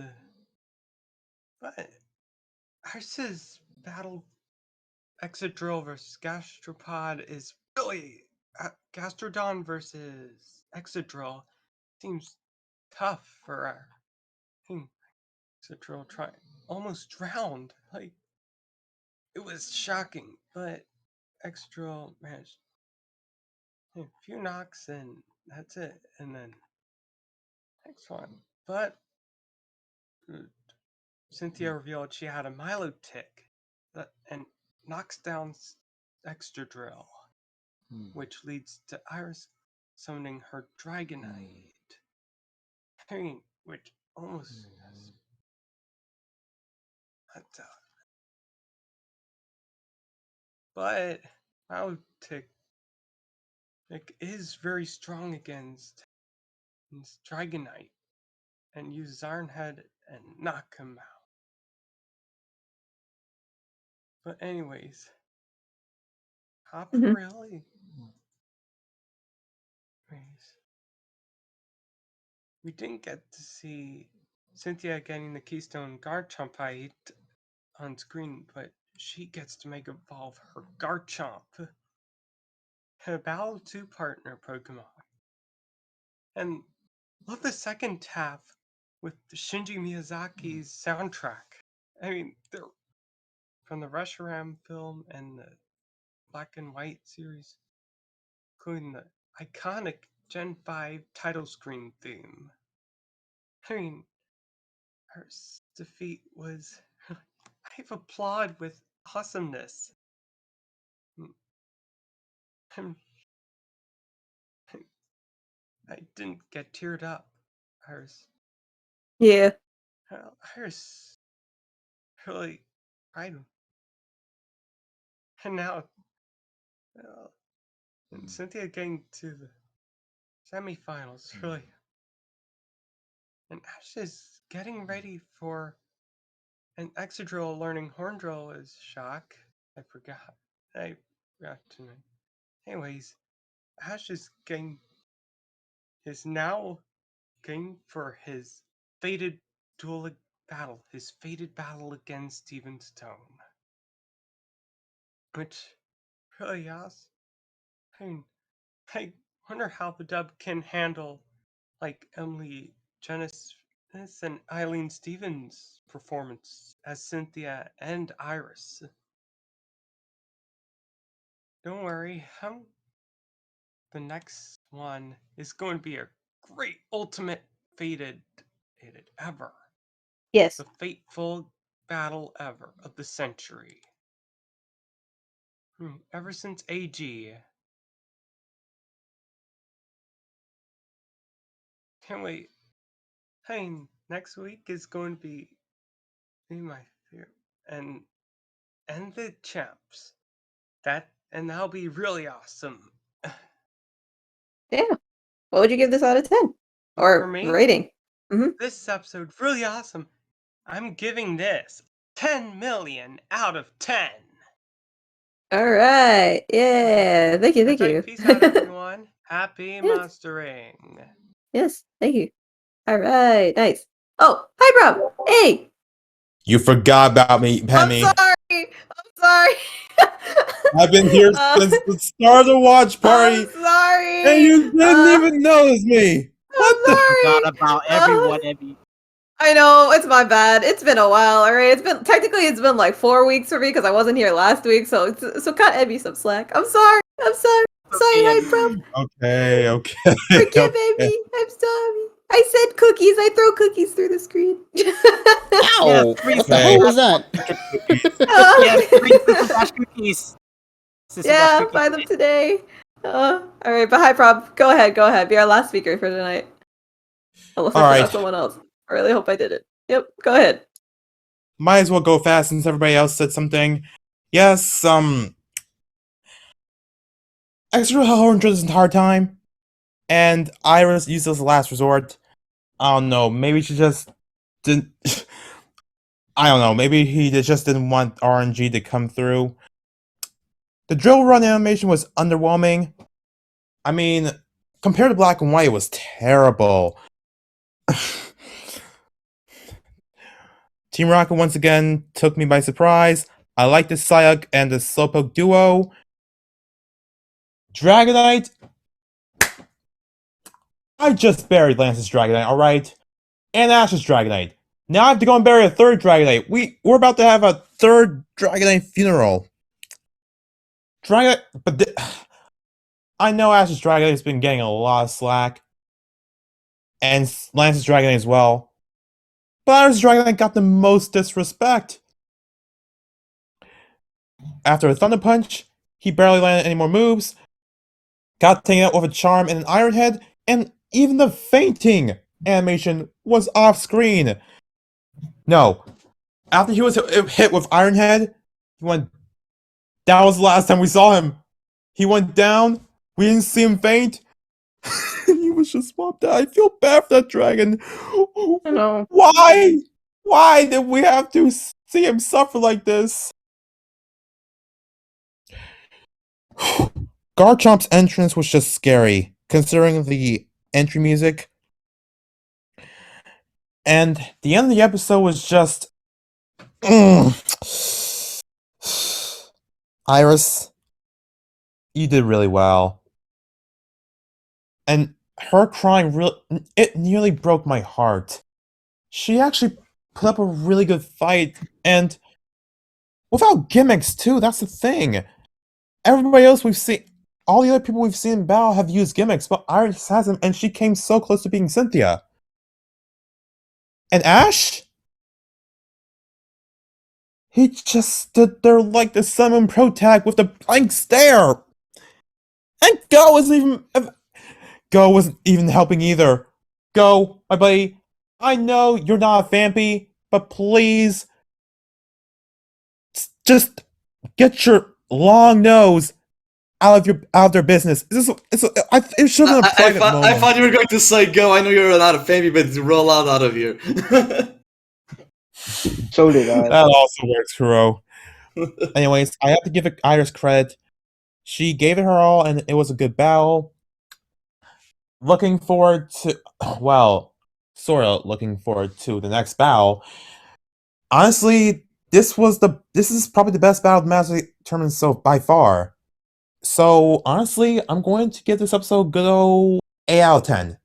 S17: battle Exadrill versus Gastropod is really Gastrodon versus Exadrill seems tough for our team. Exadrill almost drowned. Like, it was shocking, but Exadrill managed a few knocks and that's it. And then next one. But Cynthia revealed she had a Milotic and knocks down Exadrill, which leads to Iris summoning her Dragonite. I mean, which almost but Milotic is very strong against Dragonite and use Ironhead and knock him out. But anyways, really? We didn't get to see Cynthia getting the Keystone Garchomp on screen, but she gets to make evolve her Garchomp, a Battle 2 partner Pokemon. And love the second half with the Shinji Miyazaki's soundtrack. I mean, they're from the Reshiram film and the Black and White series, including the iconic Gen 5 title screen theme. I mean, her defeat was I've applaud with awesomeness. I didn't get teared up.
S2: Yeah.
S17: Iris really cried. And now, and Cynthia getting to the semifinals, really. And Ash is getting ready for an Exadrill learning Horndrill is shock. I forgot to mention. Anyways, Ash is now going for his fated fated battle against Steven Stone. Which really awesome. I wonder how the dub can handle like Emily Genesis and Eileen Stevens' performance as Cynthia and Iris. Don't worry, the next one is going to be a great ultimate fated ever.
S2: Yes.
S17: The fateful battle ever of the century. Ever since AG. Can't wait. Hey, next week is going to be my favorite and the champs. That'll be really awesome.
S2: Yeah. What would you give this out of 10?
S17: For
S2: Or
S17: me,
S2: rating?
S17: this episode really awesome. I'm giving this 10 million out of 10.
S2: All right. Yeah. Thank you. Thank you.
S17: Peace out, everyone. Happy mastering.
S2: Yes, thank you. All right, nice. Oh, hi, bro. Hey.
S18: You forgot about me, Penny.
S2: I'm sorry.
S18: I've been here since the start of the watch party.
S2: I'm sorry.
S18: And you didn't even notice me. What
S2: I'm sorry.
S13: Forgot about everyone, Emmy.
S2: I know, it's my bad. It's been a while, alright? It's been like 4 weeks for me because I wasn't here last week, so cut Emmy some slack. I'm sorry. Sorry, hi, bro.
S18: Okay.
S2: Forgive Emmy. I'm sorry. I said cookies. I throw cookies through the screen.
S1: Ow! What the hell was that?
S13: Dash cookies. Sister Dash
S2: Yeah,
S13: cookies.
S2: buy them today. Alright, but hi, Prob. Go ahead. Be our last speaker for tonight. Unless I forgot someone else. I really hope I did it. Yep, go ahead.
S18: Might as well go fast since everybody else said something. Yes, extra held this entire time, and Iris used as a last resort. I don't know, maybe she just didn't... I don't know, maybe he just didn't want RNG to come through. The drill run animation was underwhelming. I mean, compared to Black and White, it was terrible. Team Rocket once again took me by surprise. I like the Psylocke and the Slowpoke duo. Dragonite. I just buried Lance's Dragonite, alright? And Ash's Dragonite. Now I have to go and bury a third Dragonite. We're about to have a third Dragonite funeral. Dragonite, but I know Ash's Dragonite has been getting a lot of slack. And Lance's Dragonite as well. But Ash's Dragonite got the most disrespect. After a Thunder Punch, he barely landed any more moves. Got taken out with a Charm and an Iron Head, and even the fainting animation was off screen. No. After he was hit with Iron Head, that was the last time we saw him. He went down, we didn't see him faint, he was just swapped out. I feel bad for that dragon.
S2: No.
S18: Why? Why did we have to see him suffer like this? Garchomp's entrance was just scary, considering the entry music. And the end of the episode was just... Iris, you did really well. And her crying, it nearly broke my heart. She actually put up a really good fight, and without gimmicks too, that's the thing. Everybody else we've seen, all the other people we've seen in battle have used gimmicks, but Iris hasn't, and she came so close to being Cynthia. And Ash? He just stood there like the Summon Pro Tag with a blank stare! And Go wasn't even helping either. Go, my buddy, I know you're not a Vampy, but please, just get your long nose out of their business. It should have been a private moment.
S19: I thought you were going to say, Go, I know you're not a Vampy, but roll out of here.
S16: So did I.
S18: That also works, Kuro. Anyways, I have to give Iris credit. She gave it her all, and it was a good battle. Looking forward to, well, sort of looking forward to the next battle. Honestly, this is probably the best battle of the Master Tournament so by far. So honestly, I'm going to give this episode a good old 8 out of 10.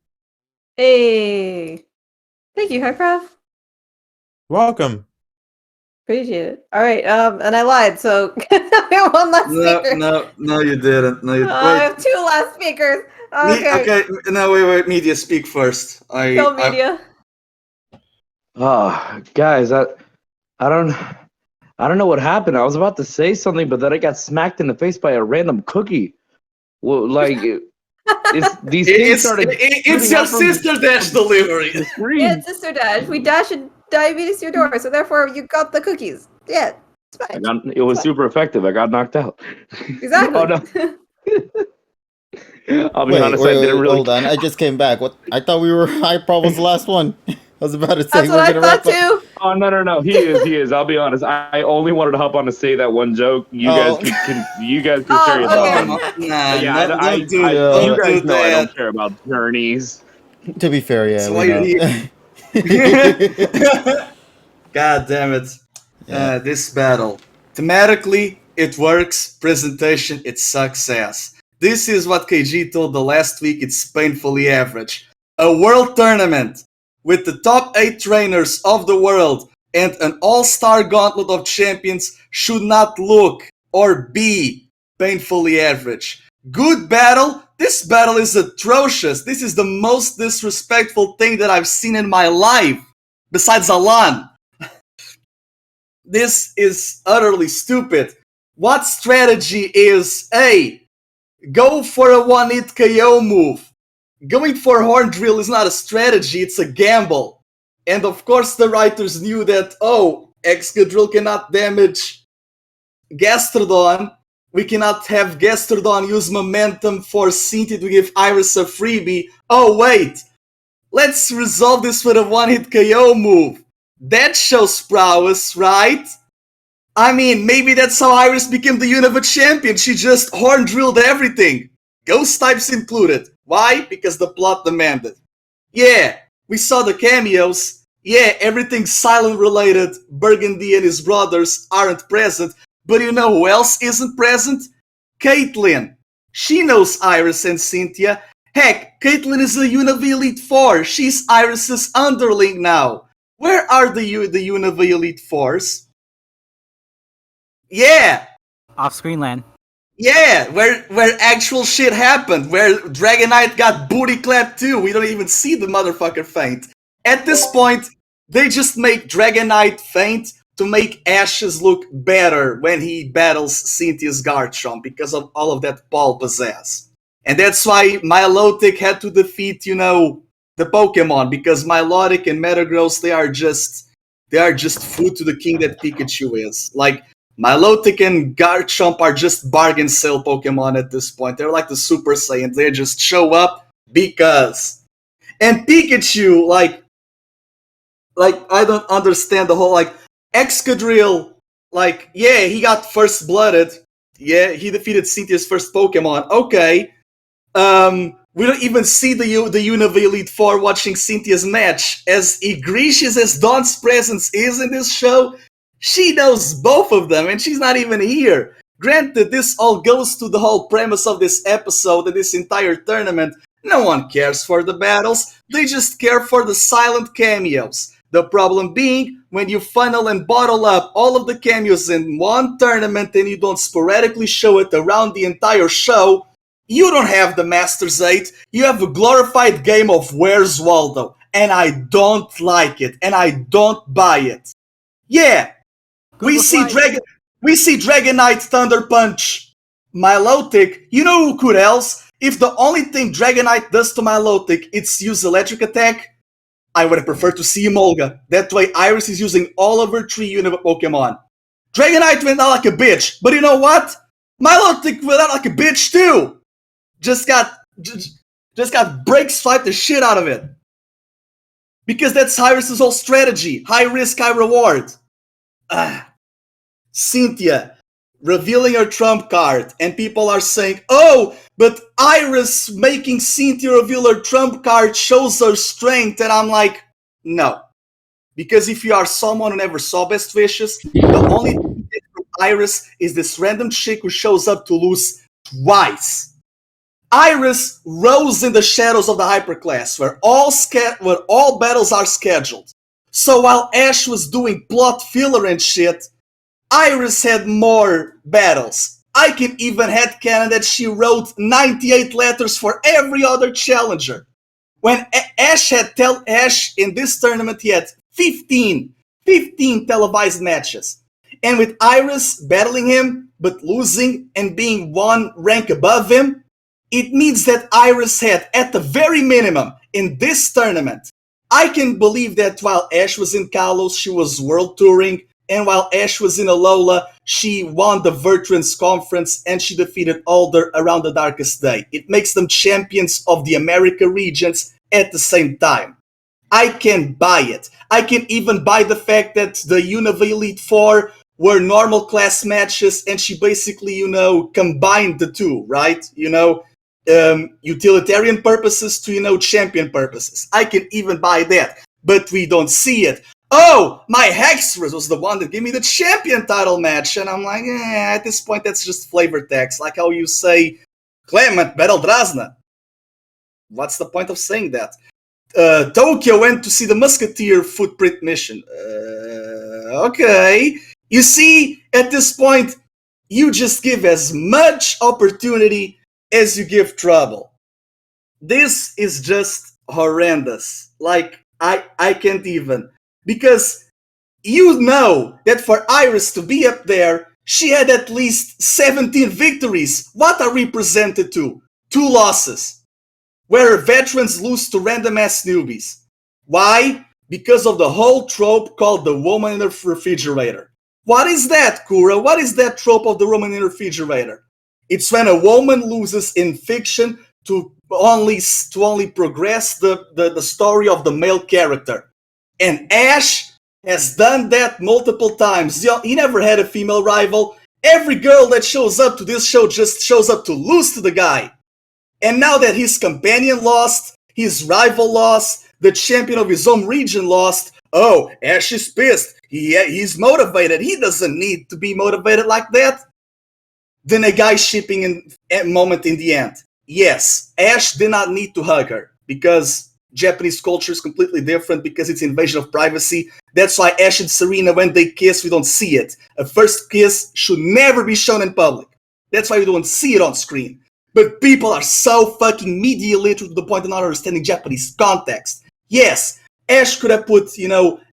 S2: Hey. Thank you, Hyprov.
S18: Welcome.
S2: Appreciate it. Alright, and I lied, so we have one last speaker.
S19: No, you didn't. No, you
S2: I have 2 last speakers. Okay.
S19: Okay, no, wait, media, speak first.
S2: Go, media.
S20: Guys, I don't know what happened. I was about to say something, but then I got smacked in the face by a random cookie. Well, like, things started.
S19: It's your sister dash delivery.
S2: Yeah, it's Sister Dash. We dash and diabetes to your door, so therefore you got the cookies. Yeah, it's fine.
S20: It was super effective. I got knocked out.
S2: Exactly.
S20: Oh, no. I'll be honest, I didn't really.
S1: Hold on, I just came back. What? I thought we were Hyprov was the last one. I was about to say
S2: That's what I thought too.
S20: Oh no, he is. I'll be honest. I only wanted to hop on to say that one joke. You guys can carry it on.
S19: Nah,
S20: Yeah,
S19: don't do
S20: you guys
S19: do
S20: know I
S19: that.
S20: don't care about journeys.
S1: To be fair, yeah,
S19: So
S1: we
S19: why
S1: know. God damn it. Yeah.
S19: This battle. Thematically, it works. Presentation, it's success. This is what KG told the last week. It's painfully average. A world tournament with the top 8 trainers of the world and an all-star gauntlet of champions should not look or be painfully average. Good battle? This battle is atrocious. This is the most disrespectful thing that I've seen in my life, besides Alan. This is utterly stupid. What strategy is A? Go for a one-hit KO move. Going for Horn Drill is not a strategy, it's a gamble. And of course the writers knew that, oh, Excadrill cannot damage Gastrodon. We cannot have Gastrodon use momentum for Cynthia to give Iris a freebie. Oh wait, let's resolve this with a one-hit KO move. That shows prowess, right? I mean, maybe that's how Iris became the Unova champion. She just horn drilled everything. Ghost types included. Why? Because the plot demanded. Yeah, we saw the cameos. Yeah, everything silent related. Burgundy and his brothers aren't present. But you know who else isn't present? Caitlyn. She knows Iris and Cynthia. Heck, Caitlyn is a Unova Elite 4. She's Iris's underling now. Where are the Unova Elite 4s? Yeah!
S13: Off screen land.
S19: Yeah, where actual shit happened, where Dragonite got booty clapped too. We don't even see the motherfucker faint. At this point, they just make Dragonite faint to make Ashes look better when he battles Cynthia's Garchomp because of all of that ball possess. And that's why Milotic had to defeat, you know, the Pokemon, because Milotic and Metagross, they are just food to the king that Pikachu is. Like, Milotic and Garchomp are just bargain sale Pokemon at this point. They're like the Super Saiyans. They just show up because. And Pikachu, like I don't understand the whole, like, Excadrill, like, yeah, he got first blooded. Yeah, he defeated Cynthia's first Pokemon. Okay. We don't even see the Unova Elite 4 watching Cynthia's match. As egregious as Dawn's presence is in this show, she knows both of them, and she's not even here. Granted, this all goes to the whole premise of this episode and this entire tournament. No one cares for the battles, they just care for the silent cameos. The problem being, when you funnel and bottle up all of the cameos in one tournament and you don't sporadically show it around the entire show, you don't have the Masters 8, you have a glorified game of Where's Waldo. And I don't like it, and I don't buy it. Yeah! We see Dragonite Thunder Punch Milotic. You know who could else? If the only thing Dragonite does to Milotic is use electric attack, I would have preferred to see Emolga. That way Iris is using all of her 3 Unova Pokemon. Dragonite went out like a bitch, but you know what? Milotic went out like a bitch too! Just got break swipe the shit out of it. Because that's Iris's whole strategy. High risk, high reward. Cynthia revealing her trump card, and people are saying, oh, but Iris making Cynthia reveal her trump card shows her strength, and I'm like, no. Because if you are someone who never saw Best Wishes, the only thing you get from Iris is this random chick who shows up to lose twice. Iris rose in the shadows of the Hyperclass, where all battles are scheduled. So while Ash was doing plot filler and shit, Iris had more battles. I can even headcanon that she wrote 98 letters for every other challenger. When Ash in this tournament, he had 15 televised matches. And with Iris battling him, but losing and being one rank above him, it means that Iris had, at the very minimum, in this tournament, I can believe that while Ash was in Kalos, she was world touring, and while Ash was in Alola, she won the Vertrans Conference and she defeated Alder around the Darkest Day. It makes them champions of the America regions at the same time. I can buy it. I can even buy the fact that the Unova Elite 4 were normal class matches and she basically, combined the two, right? utilitarian purposes to champion purposes. I can even buy that, but we don't see it. Oh, my Hexerus was the one that gave me the champion title match, and I'm like, at this point that's just flavor text, like how you say Clement battle Drazna. What's the point of saying that? Tokyo went to see the Musketeer footprint mission. Okay. You see, at this point, you just give as much opportunity as you give trouble. This is just horrendous. Like, I can't even. Because you know that for Iris to be up there, she had at least 17 victories. What are we presented to? 2 losses. Where veterans lose to random-ass newbies. Why? Because of the whole trope called the woman in the refrigerator. What is that, Kuro? What is that trope of the woman in the refrigerator? It's when a woman loses in fiction to only progress the story of the male character. And Ash has done that multiple times. He never had a female rival. Every girl that shows up to this show just shows up to lose to the guy. And now that his companion lost, his rival lost, the champion of his own region lost, oh, Ash is pissed. He's motivated. He doesn't need to be motivated like that. Then a guy shipping moment in the end. Yes, Ash did not need to hug her because Japanese culture is completely different because it's invasion of privacy. That's why Ash and Serena, when they kiss, we don't see it. A first kiss should never be shown in public. That's why we don't see it on screen. But people are so fucking media literate to the point of not understanding Japanese context. Yes, Ash could have put,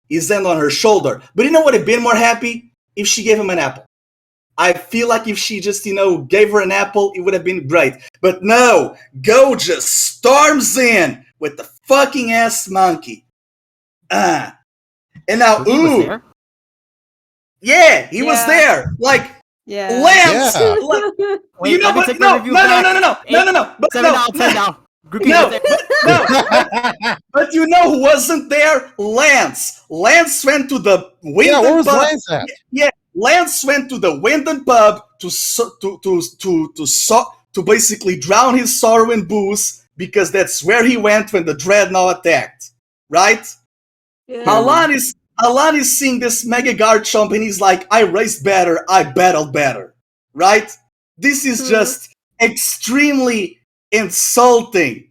S19: his hand on her shoulder. But you know what would have been more happy? If she gave him an apple. I feel like if she just, gave her an apple, it would have been great. But no, Go just storms in with the fucking ass monkey. And now, ooh. Yeah, he was there. Like, Lance.
S13: Yeah.
S19: Like,
S13: Wait, let me take
S19: no,
S13: a review
S19: no,
S13: back.
S19: no. But
S13: 7
S19: no,
S13: out of 10 now.
S19: But you know who wasn't there? Lance. Lance went to the Winden
S18: where was
S19: pub.
S18: Lance at?
S19: Yeah, Lance went to the Winden pub to basically drown his sorrow in booze because that's where he went when the Dreadnought attacked, right?
S2: Yeah.
S19: Alan is seeing this Mega Garchomp and he's like, I raced better, I battled better, right? This is just extremely insulting.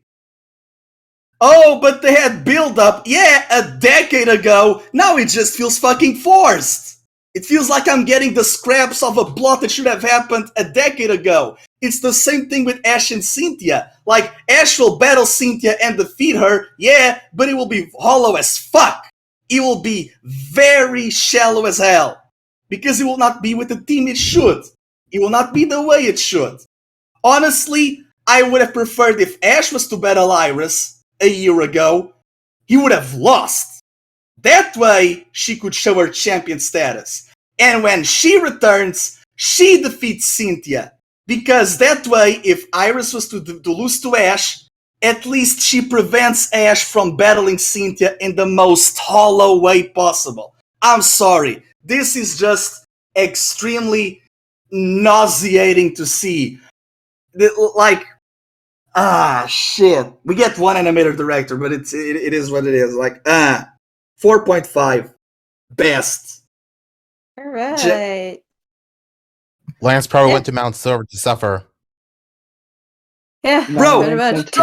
S19: Oh, but they had build-up, a decade ago. Now it just feels fucking forced. It feels like I'm getting the scraps of a plot that should have happened a decade ago. It's the same thing with Ash and Cynthia. Like, Ash will battle Cynthia and defeat her, but it will be hollow as fuck. It will be very shallow as hell. Because it will not be with the team it should. It will not be the way it should. Honestly, I would have preferred if Ash was to battle Iris a year ago, he would have lost. That way, she could show her champion status. And when she returns, she defeats Cynthia. Because that way, if Iris was to lose to Ash, at least she prevents Ash from battling Cynthia in the most hollow way possible. I'm sorry. This is just extremely nauseating to see. Shit. We get one animator director, but it is what it is. 4.5. Best.
S2: All right.
S18: Lance probably went to Mount Silver to suffer.
S2: Yeah,
S19: Bro,
S2: pretty much.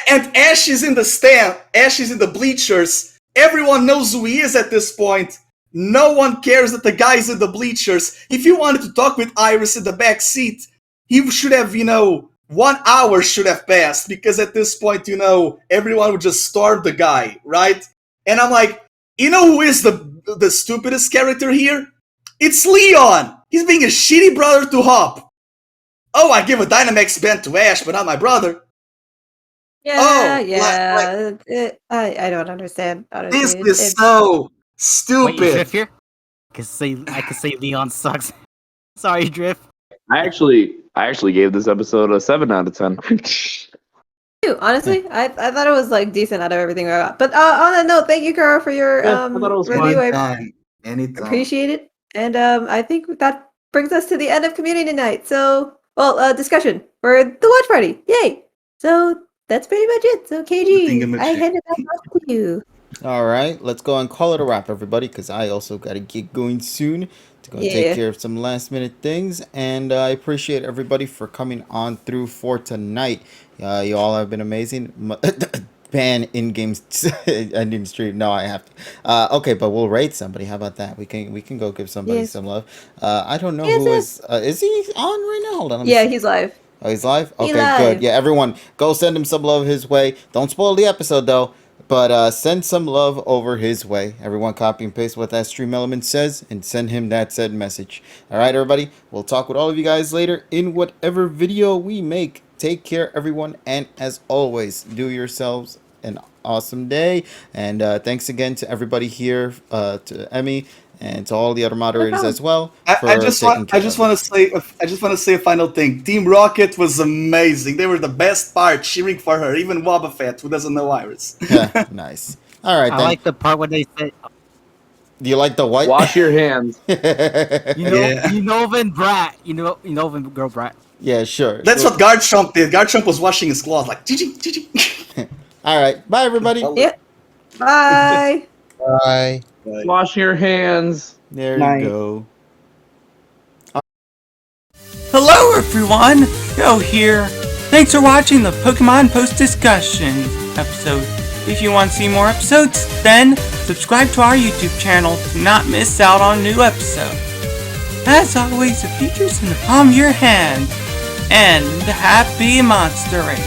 S19: and Ash is in the stand. Ash is in the bleachers. Everyone knows who he is at this point. No one cares that the guy's in the bleachers. If you wanted to talk with Iris in the back seat, he should have, 1 hour should have passed, because at this point, everyone would just storm the guy, right? And I'm like, who is the stupidest character here? It's Leon! He's being a shitty brother to Hop. Oh, I give a Dynamax band to Ash, but not my brother.
S2: I don't understand. Honestly.
S19: This is so stupid.
S13: Wait, Drift here? I could say Leon sucks. Sorry, Drift.
S20: I actually gave this episode a 7 out of 10.
S2: Honestly, I thought it was decent out of everything I got. But on that note, thank you, Kuro, for your review.
S19: Anytime.
S2: Appreciate it. And I think that brings us to the end of community night. So
S8: discussion for the watch party. Yay! So that's pretty much it. So KG, I hand it back off to you.
S1: All right, let's go and call it a wrap, everybody, because I also got to get going soon to go
S8: Yeah.
S1: take care of some last minute things. And I appreciate everybody for coming on through for tonight. You all have been amazing. Ban in-game ending stream. No, I have to. Okay, but we'll rate somebody. How about that? We can go give somebody
S8: Yes.
S1: some love. I don't know
S8: Yes,
S1: who
S8: yes.
S1: is he on right now? Hold on. let me
S8: Yeah,
S1: see.
S8: he's live.
S1: Oh, he's live?
S8: He
S1: Okay,
S8: live.
S1: good. Yeah, everyone, go send him some love his way. Don't spoil the episode, though. But send some love over his way. Everyone copy and paste what that stream element says and send him that said message. All right, everybody. We'll talk with all of you guys later in whatever video we make. Take care, everyone. And as always, do yourselves an awesome day. And thanks again to everybody here, to Emmy, and to all the other moderators as well.
S19: I just want to say a final thing. Team Rocket was amazing. They were the best part, cheering for her. Even Wobbuffet, who doesn't know Iris.
S1: Yeah, nice. All right,
S13: I
S1: then.
S13: like the part when they said,
S1: Do you like the white?
S20: Wash your hands.
S13: you know, when brat, you know when girl brat.
S1: Yeah, sure.
S19: That's what Garchomp did. Garchomp was washing his claws like, GG.
S1: All right, bye, everybody.
S8: Yeah. Bye.
S18: Bye.
S20: Wash your hands.
S1: There
S16: Night.
S1: you go.
S2: Hello everyone, Yo here. Thanks for watching the Pokemon Post Discussion episode. If you want to see more episodes, then subscribe to our YouTube channel to not miss out on new episodes. As always, the future's in the palm of your hand. And happy monstering!